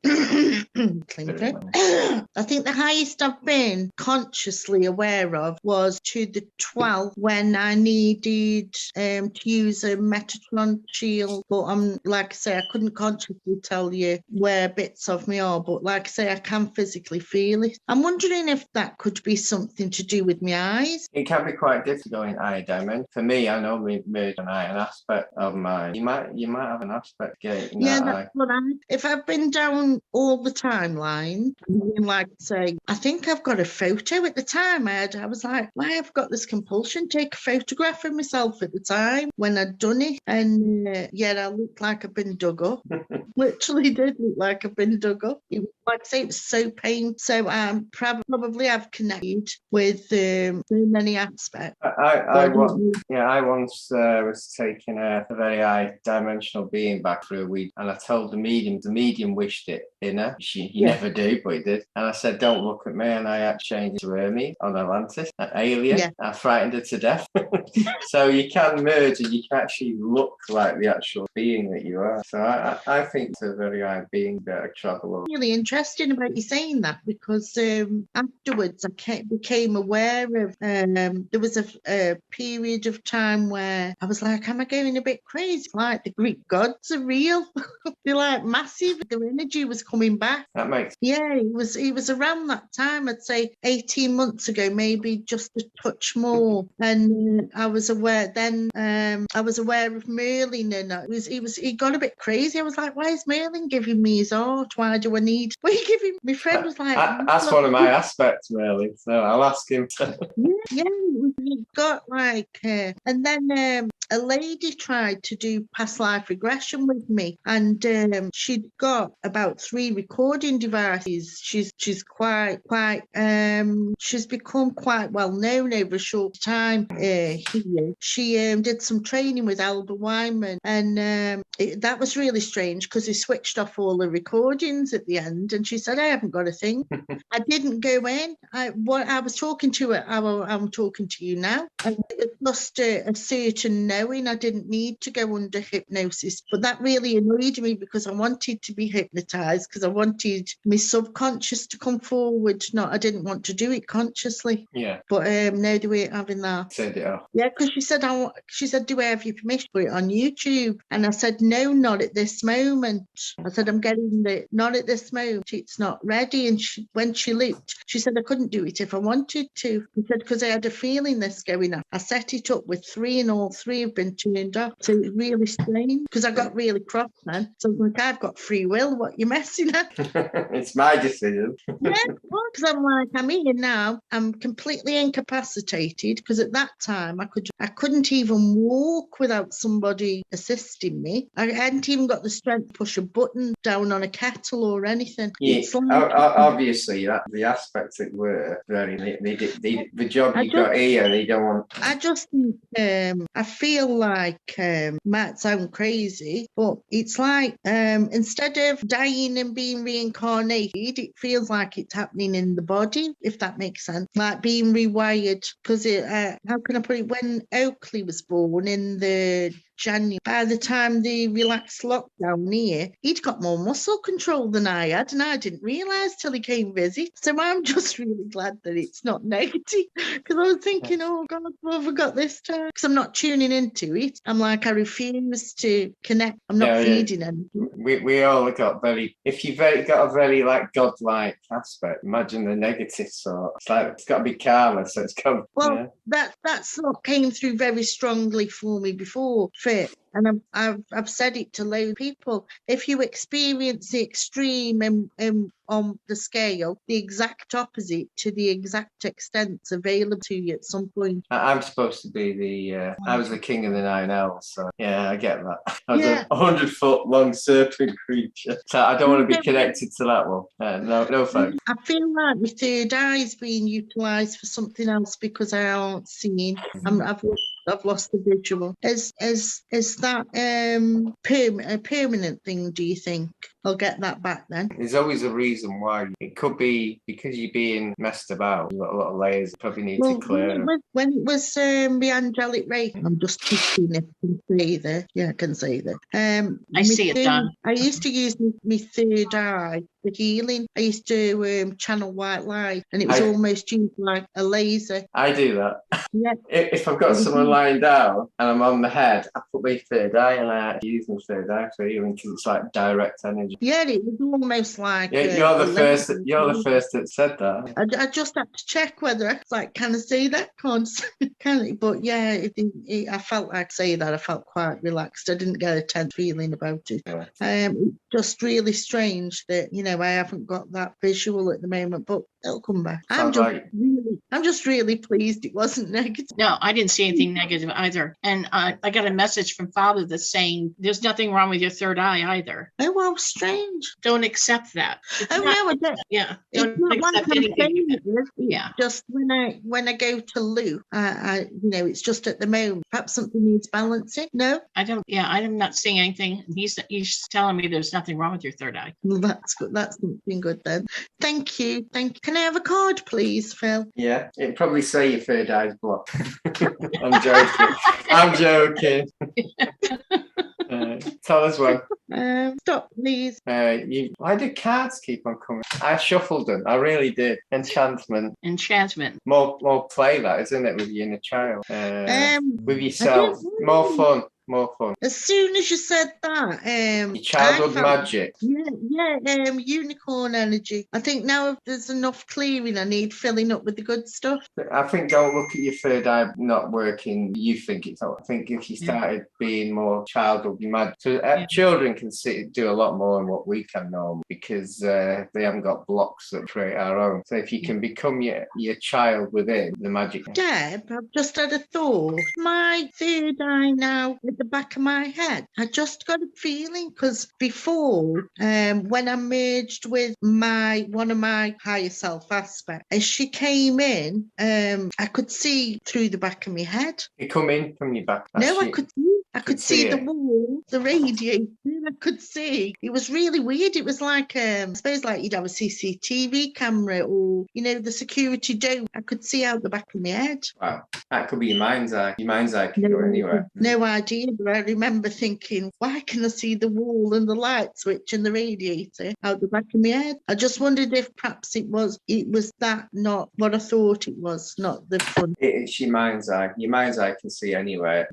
I think the highest I've been consciously aware of was to the 12th, when I needed to use a Metatron shield, but like I say, I couldn't consciously tell you where bits of me are, but like I say, I can physically feel it. I'm wondering if that could be something to do with my eyes. It can be quite difficult in higher dimension. For me, I know we made an aspect of mine. You might have an aspect getting that. That's what if I've been down all the timeline, like I say, I think I've got a photo at the time. I was like, why have I got this compulsion? Take a photograph of myself at the time when I'd done it, and I looked like I've been dug up. Literally did look like I've been dug up. It was, like I say, it was so painful. So probably I've connected with so many aspects. I once was taking a very high dimensional being back for a week, and I told the medium wished it in her. He never do, but he did. And I said, don't look at me, and I had changed to Hermes on Atlantis, an alien. Yeah. I frightened her to death. So you can merge, and you can actually look like the actual being that you are. So I think it's a very high being that I travel over. Really interesting. interesting about you saying that, because afterwards I became aware of there was a period of time where I was like, am I going a bit crazy? Like the Greek gods are real. They're like massive. Their energy was coming back. That makes Yeah, it was around that time, I'd say 18 months ago, maybe just a touch more. And I was aware then, I was aware of Merlin, and he got a bit crazy. I was like, why is Merlin giving me his art? Why do I need, what are you giving? My friend was like, that's one of my aspects, really. So I'll ask him. yeah, we got like, and then a lady tried to do past life regression with me, and she'd got about 3 recording devices. She's quite she's become quite well known over a short time here. She did some training with Albert Wyman, and that was really strange because he switched off all the recordings at the end, and she said, I haven't got a thing. I didn't go in. I was talking to her, I'm talking to you now, and it just a certain knowing. I didn't need to go under hypnosis, but that really annoyed me because I wanted to be hypnotized, because I wanted my subconscious to come forward. I didn't want to do it consciously. Yeah. But no, they weren't having that. Send it off. Yeah, because she said, do I have your permission to put it on YouTube? And I said, no, not at this moment. I said, I'm getting it, not at this moment. It's not ready. And when she looked, she said, I couldn't do it if I wanted to. She said, because I had a feeling this going on. I set it up with 3 and all 3 have been turned off. So it's really strange, because I got really cross then. So I was like, I've got free will. What, you messing up? It's my decision. Yeah, because I'm like, I'm here now. I'm completely incapacitated, because at that time I couldn't even walk without somebody assisting me. I hadn't even got the strength to push a button down on a kettle or anything. Yeah, It's like, obviously the aspects that were very the job you got here, they don't want. I just think I feel like might sound crazy, but it's like instead of dying and being reincarnated, it feels like it's happening in the body, if that makes sense. Like being rewired, because how can I put it? When Oakley was born in the January, by the time the relaxed lockdown here, he'd got more muscle control than I had, and I didn't realise till he came visit. So I'm just really glad that it's not negative, because I was thinking, oh God, what have I got this time? Because I'm not tuning into it. I'm like, I refuse to connect. I'm not feeding anything. We all got if you've got a very like godlike aspect, imagine the negative sort. It's like it's got to be karma, so it's come. Well, that's what came through very strongly for me before. And I've said it to loads of people. If you experience the extreme on the scale, the exact opposite to the exact extent available to you at some point. I'm supposed to be I was the king of the 9 L's, so yeah, I get that. I was a 100-foot long serpent creature, so I don't want to be connected to that one. No thanks. I feel like my third eye is being utilised for something else because I aren't seeing. I've lost the visual. Is that a permanent thing, do you think? I'll get that back then. There's always a reason why. It could be because you're being messed about. You've got a lot of layers. You probably need to clear them. When it was the angelic race, I'm just teaching it. I can say that. Yeah, I can say that. I see it done. I used to use my third eye for healing. I used to channel white light, and it was almost used like a laser. I do that. Yeah. If I've got someone lying down and I'm on the head, I put my third eye and I use my third eye for healing because it's like direct energy. Yeah, it was almost like. Yeah, you're the first. You're the first that said that. I just had to check whether it's like, can I say that? Can it? But yeah, I felt like say that. I felt quite relaxed. I didn't get a tense feeling about it. It's just really strange that I haven't got that visual at the moment, but it'll come back. I'm just really pleased it wasn't negative. No, I didn't see anything negative either. And I got a message from Father that's saying there's nothing wrong with your third eye either. Oh, well, strange. Don't accept that. No, I don't. Yeah. Don't accept anything. Yeah. Just when I go to Lou, it's just at the moment. Perhaps something needs balancing. No, I don't. Yeah, I'm not seeing anything. He's telling me there's nothing wrong with your third eye. Well, that's good. That's something good then. Thank you. Can I have a card, please, Phil? Yeah, it'd probably say your third eye's blocked. I'm joking. Tell us one. Stop, please. Why do cards keep on coming? I shuffled them. I really did. Enchantment. More play that, isn't it, with your inner child? With yourself. More fun. As soon as you said that, your childhood magic. Unicorn energy. I think now if there's enough clearing, I need filling up with the good stuff. I think don't look at your third eye not working. You think it's not. I think if you started being more childhood magic, so children can do a lot more than what we can normally because they haven't got blocks that create our own. So if you can become your child within the magic. Deb, I've just had a thought. My third eye now at the back of my head. I just got a feeling because before, when I merged with one of my higher self aspects, as she came in, I could see through the back of my head. You come in from your back. I could see the wall, the radiator. I could see. It was really weird. It was like, I suppose, like you'd have a CCTV camera or, the security dome. I could see out the back of my head. Wow. That could be your mind's eye. Your mind's eye can go anywhere. No idea, but I remember thinking, why can I see the wall and the light switch and the radiator out the back of my head? I just wondered if perhaps it was that not what I thought it was, not the front. It's your mind's eye. Your mind's eye can see anywhere.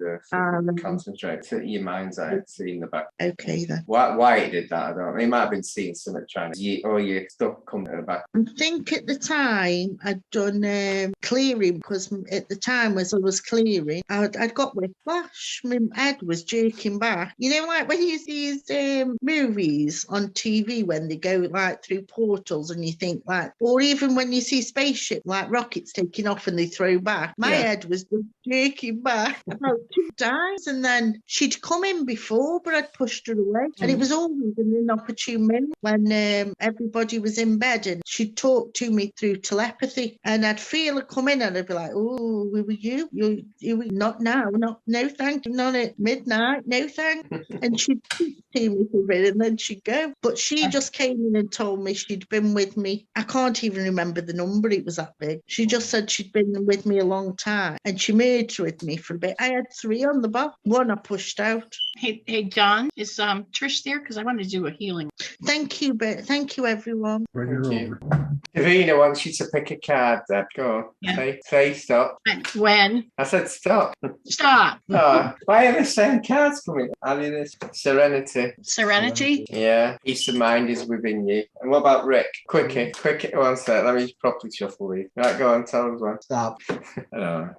Concentrate. Your mind's eye seeing the back. Okay then. Why it did that, I don't know. He might have been seeing something trying to your stuff come to the back. I think at the time I'd done clearing because at the time as I was clearing, I'd got whiplash. My head was jerking back. Like when you see these movies on TV when they go like through portals and you think like, or even when you see spaceship like rockets taking off and they throw back, my head was just jerking back about 2 times, and then she'd come in before, but I'd pushed her away. And it was always in an opportune moment when everybody was in bed and she'd talk to me through telepathy, and I'd feel her come in and I'd be like, oh, who were you? You not now, no thank you, not at midnight, no thank. And she'd speak to me for a bit and then she'd go. But she just came in and told me she'd been with me. I can't even remember the number, it was that big. She just said she'd been with me a long time and she merged with me for a bit. I had 3 on the box. One I pushed out. Hey, John, is Trish there? Because I want to do a healing. Thank you, thank you, everyone. Davina wants you to pick a card, Deb. Go on. Yeah. Say stop. When? I said stop. Stop. Oh, why are the same cards coming? Adding this serenity. Serenity? Yeah. Peace of mind is within you. And what about Rick? Quickie. One sec. Let me properly shuffle these. Right, go on. Tell us one. Stop.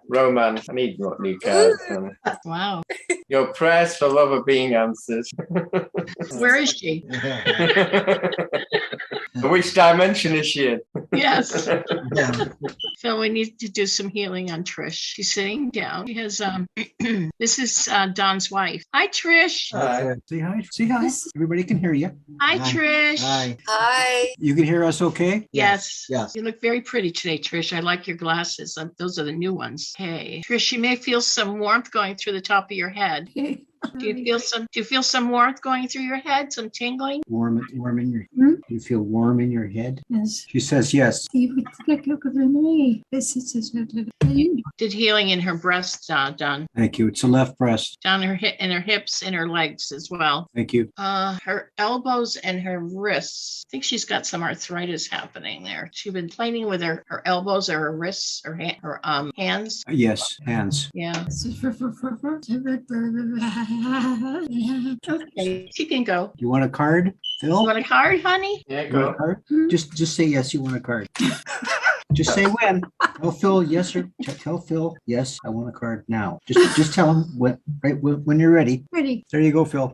Romance. I need new cards. Wow. Your prayers for love are being answered. Where is she? Which dimension is she in? Yes. So we need to do some healing on Trish. She's sitting down. She has this is Don's wife. Hi, Trish. Hi. Say hi. Everybody can hear you. Hi, Trish. Hi. You can hear us okay? Yes. You look very pretty today, Trish. I like your glasses. Those are the new ones. Hey, Trish, you may feel some warmth going through the top of your head. Do you feel some warmth going through your head? Some tingling? Warm in your. Do you feel warm in your head? Yes. She says yes. Did healing in her breast done? Thank you. It's the left breast. Down her in her hips and her legs as well. Thank you. Her elbows and her wrists. I think she's got some arthritis happening there. She's been playing with her elbows or her wrists or her hands. Yes, hands. Yeah. Okay, she can go. You want a card, Phil? You want a card, honey? Yeah, go. Just say yes. You want a card. Just say when. Tell Phil yes or tell Phil yes. I want a card now. Just tell him when you're ready. Ready. There you go, Phil.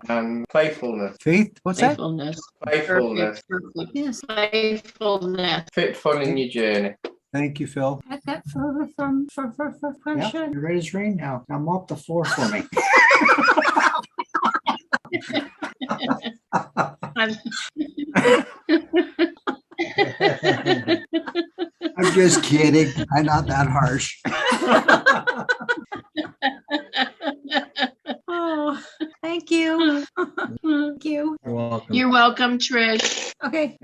Playfulness. Faith. What's Playfulness. that? Playfulness. Perfect. Yes. Playfulness. Fit fun in your journey. Thank you, Phil. Had that for Yeah, you're ready as rain now. Now mop the floor for me. I'm just kidding. I'm not that harsh. Oh, thank you. Thank you. You're welcome. You're welcome, Trish. Okay.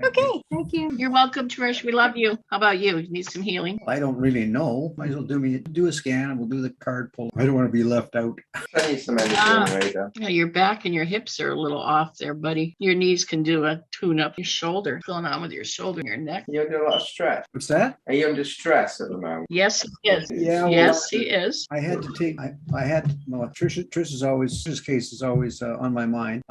Thank you. You're welcome, Trish. We love you. How about you? You need some healing? I don't really know. Might as well do a scan and we'll do the card pull. I don't want to be left out. I need some energy anyway, though. Yeah, your back and your hips are a little off there, buddy. Your knees can do a tune up. Your shoulder. What's going on with your shoulder and your neck? You're under a lot of stress. What's that? Are you under stress at the moment? Yes, he is. Yeah. Yes, he is. I had to take. Trish's case is always on my mind.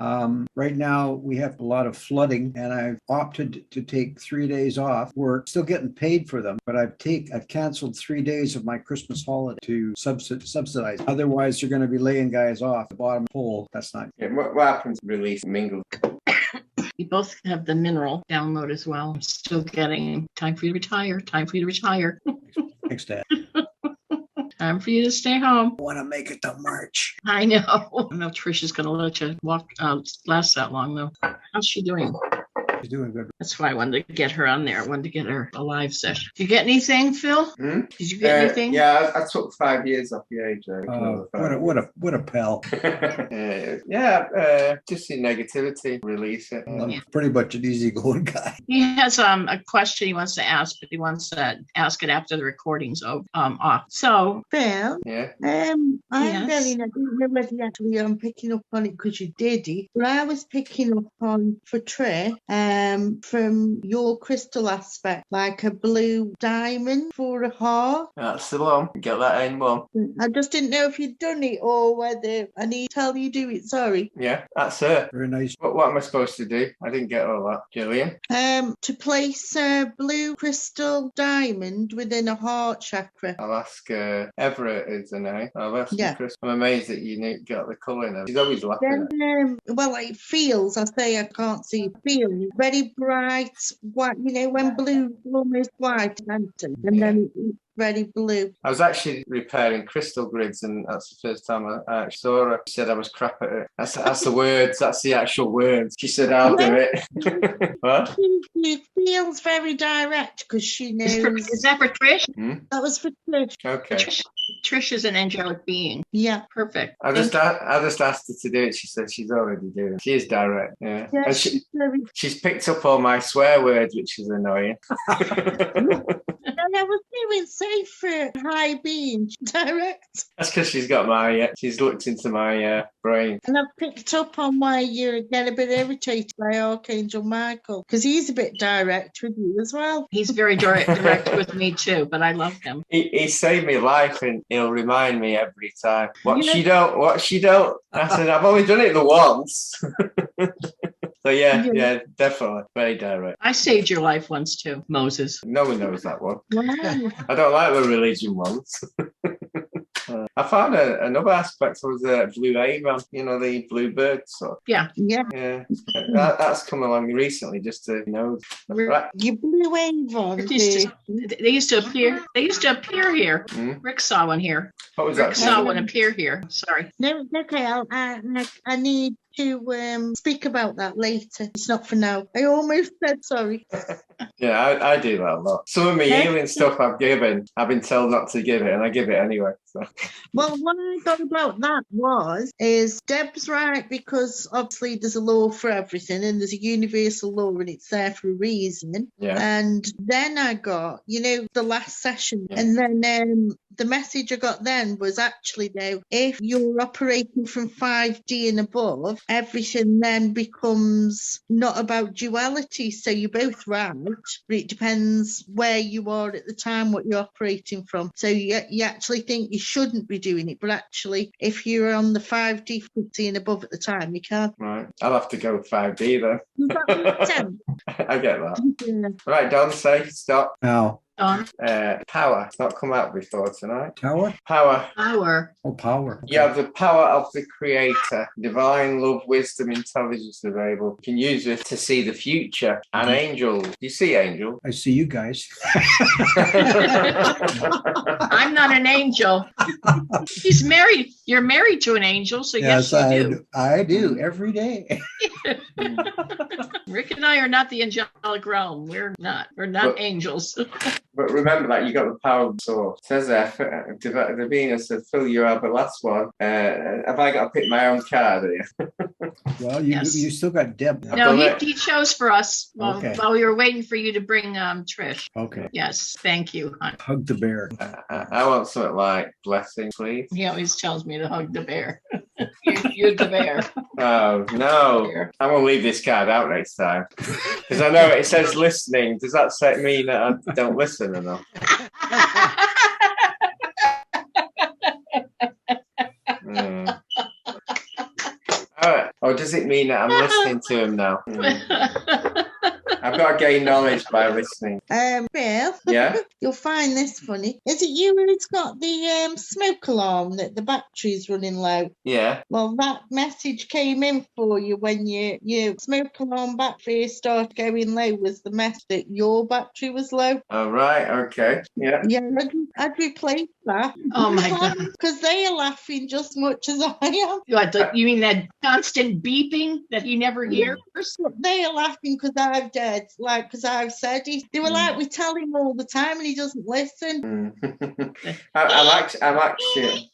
Right now we have a lot of flooding, and I've opted to take 3 days off work. Still getting paid for them, but I've canceled 3 days of my Christmas holiday to subsidize. Otherwise, you're going to be laying guys off the bottom pole. That's not. Yeah, what happens? Release mingle. You both have the mineral download as well. I'm still getting time for you to retire. Time for you to retire. Thanks, Dad. Time for you to stay home. I want to make it to March. I know. I don't know if Trish is going to let you last that long, though. How's she doing? She's doing good. That's why I wanted to get her on there. I wanted to get her a live session. Did you get anything, Phil? Did you get anything? Yeah, I took 5 years off the age. What a pal. Just the negativity, release it. I'm pretty much an easygoing guy. He has a question he wants to ask, but he wants to ask it after the recording's off. So, Phil, yeah. I'm Yes. I don't know whether you actually picking up on it because you did it, but I was picking up on for Trey from your crystal aspect, like a blue diamond for a heart. That's the one. Get that in one. I just didn't know if you'd done it or whether I need to tell you do it. Sorry. Yeah, that's it. Very nice. What am I supposed to do? I didn't get all that. Gillian? To place a blue crystal diamond within a heart chakra. I'll ask Everett, is her name. I'll ask Chris. I'm amazed that you got the colour in her. She's always laughing. Then, it feels, I say I can't see, it feels very bright white, when blue is almost white, and then it's very blue. I was actually repairing crystal grids, and that's the first time I actually saw her. She said I was crap at it. That's the words. That's the actual words. She said, I'll do it. What? It feels very direct because she knows. Is that for Trish? That was for Trish. Okay. Trish is an angelic being. Yeah. Perfect. I just asked her to do it. She said she's already doing it. She is direct. Yeah. And she's picked up all my swear words, which is annoying. And I was doing safe for high being direct. That's because she's looked into my brain. And I've picked up on why you get a bit irritated by Archangel Michael, because he's a bit direct with you as well. He's very direct with me too, but I love him. He saved me life, and he'll remind me every time. What she don't. I said, I've only done it the once. So yeah, definitely. Very direct. I saved your life once too, Moses. No one knows that one. Wow. I don't like the religion ones. I found another aspect was blue avon, the blue bird sort. Yeah. That's come along recently, just to know. Right. You blue avon. They used to appear. They used to appear here. Rick saw one here. What was Rick that? saw one appear here. Sorry. No, okay. I need to speak about that later. It's not for now. I almost said sorry. Yeah, I do that a lot. Some of my healing stuff I've been told not to give it, and I give it anyway. So. Well, what I got about that is Deb's right, because obviously there's a law for everything, and there's a universal law, and it's there for a reason. Yeah. And then I got, the last session, and then the message I got then was actually, now, if you're operating from 5D and above, everything then becomes not about duality. So you're both right, but it depends where you are at the time, what you're operating from. So you actually think you shouldn't be doing it, but actually, if you're on the 5D frequency and above at the time, you can't. Right. I'll have to go with 5D then. Does that make sense? I get that. Yeah. Right, Don, say stop. Now. Power. It's not come out before tonight. Tower? Power. Oh, power. You have the power of the creator, divine love, wisdom, intelligence available. You can use it to see the future. And angels. Do you see angels? I see you guys. I'm not an angel. He's married. You're married to an angel, so yes, you do. I do every day. Rick and I are not the angelic realm. We're not angels. But remember that you got the power of the source. It says there, Davina said, Phil, you are the last one. Have I got to pick my own card here? Well, you Yes. you still got Deb. No, he chose for us while we were waiting for you to bring Trish. Okay. Yes, thank you, hon. Hug the bear. I want something like blessing, please. He always tells me to hug the bear. You're the bear. Oh no! I'm gonna leave this card out next time because I know it says listening. Does that mean that I don't listen enough? Or does it mean that I'm listening to him now? I've got to gain knowledge by listening. Bill. Yeah? You'll find this funny. Is it you who's got the smoke alarm that the battery's running low? Yeah. Well, that message came in for you when your smoke alarm battery started going low. Was the message that your battery was low? Oh, right. Okay. Yeah. Yeah, I'd replace that. Oh my God. Because they are laughing just as much as I am. You mean that constant beeping that he never hears? They are laughing because I've because I've said it. They were like, we tell him all the time and he doesn't listen. I'm actually.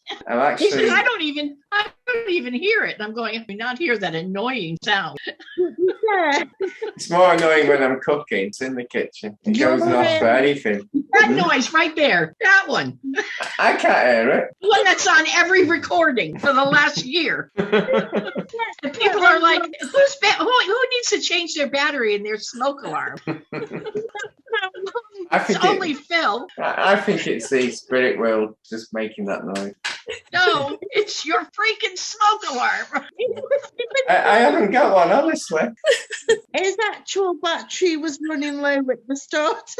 He said, I don't even hear it. And I'm going, I do not hear that annoying sound. Yeah. It's more annoying when I'm cooking. It's in the kitchen. It goes off for anything. That noise right there. That one. I can't hear it. The one that's on every recording for the last year. And people are like, who needs to change their battery in their smoke alarm? It's only Phil. I think it's the spirit world just making that noise. No, it's your freaking smoke alarm. I haven't got one, honestly. His actual battery was running low at the start.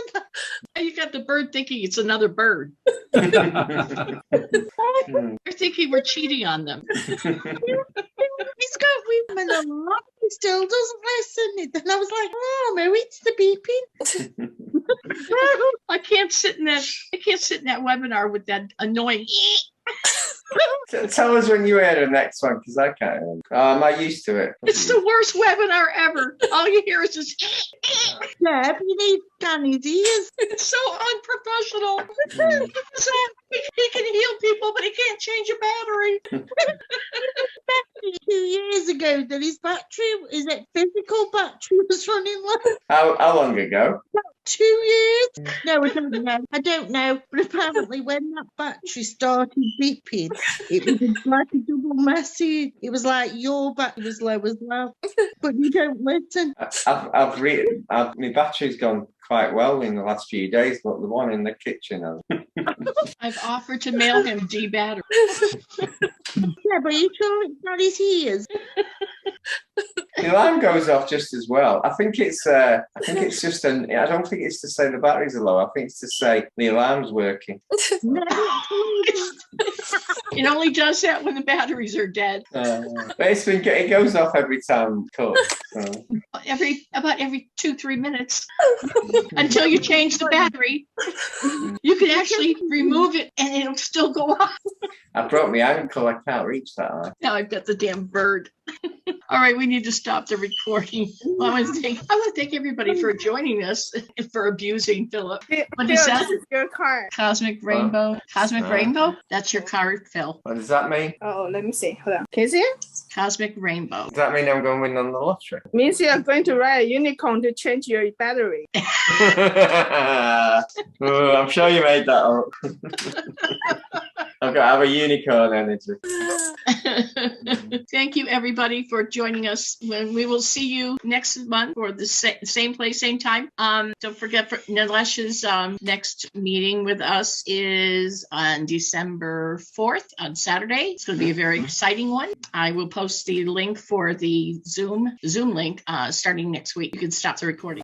You got the bird thinking it's another bird. They're thinking we're cheating on them. He's got women a lot. He still doesn't listen. And I was like, oh no, it's the beeping. I can't sit in that webinar with that annoying. Tell us when you hear the next one, because I can't hear. Am I used to it? It's the worst webinar ever. All you hear is just. Yeah, you need to scan his ears. It's so unprofessional. So he can heal people, but he can't change a battery. 2 years ago that his physical battery was running low. How long ago? 2 years? No, I don't know. But apparently when that battery started beeping, it was like a double message. It was like your battery was low as well. But you don't listen. My battery's gone quite well in the last few days, but the one in the kitchen. I've offered to mail him D battery. Yeah, but you sure it's not his ears? The alarm goes off just as well. I think it's just I don't think it's to say the batteries are low. I think it's to say the alarm's working. It only does that when the batteries are dead. But it goes off every time cooked. So. About every 2-3 minutes until you change the battery. You can actually remove it and it'll still go off. I broke my ankle. I can't reach that high. Now I've got the damn bird. All right, we need to stop the recording. I want to thank everybody for joining us and for abusing Philip. What is that? Your card. Cosmic Rainbow. Cosmic Rainbow? That's your card, Phil. What does that mean? Oh, let me see. Hold on. Can you see it? Cosmic Rainbow. Does that mean I'm going to win on the lottery? Means you're going to ride a unicorn to change your battery. I'm sure you made that up. I've got to have a unicorn energy. Thank you, everybody, for joining us. We will see you next month for the same place, same time. Don't forget, Nilesh's next meeting with us is on December 4th on Saturday. It's going to be a very exciting one. I will post the link for the Zoom link starting next week. You can stop the recording.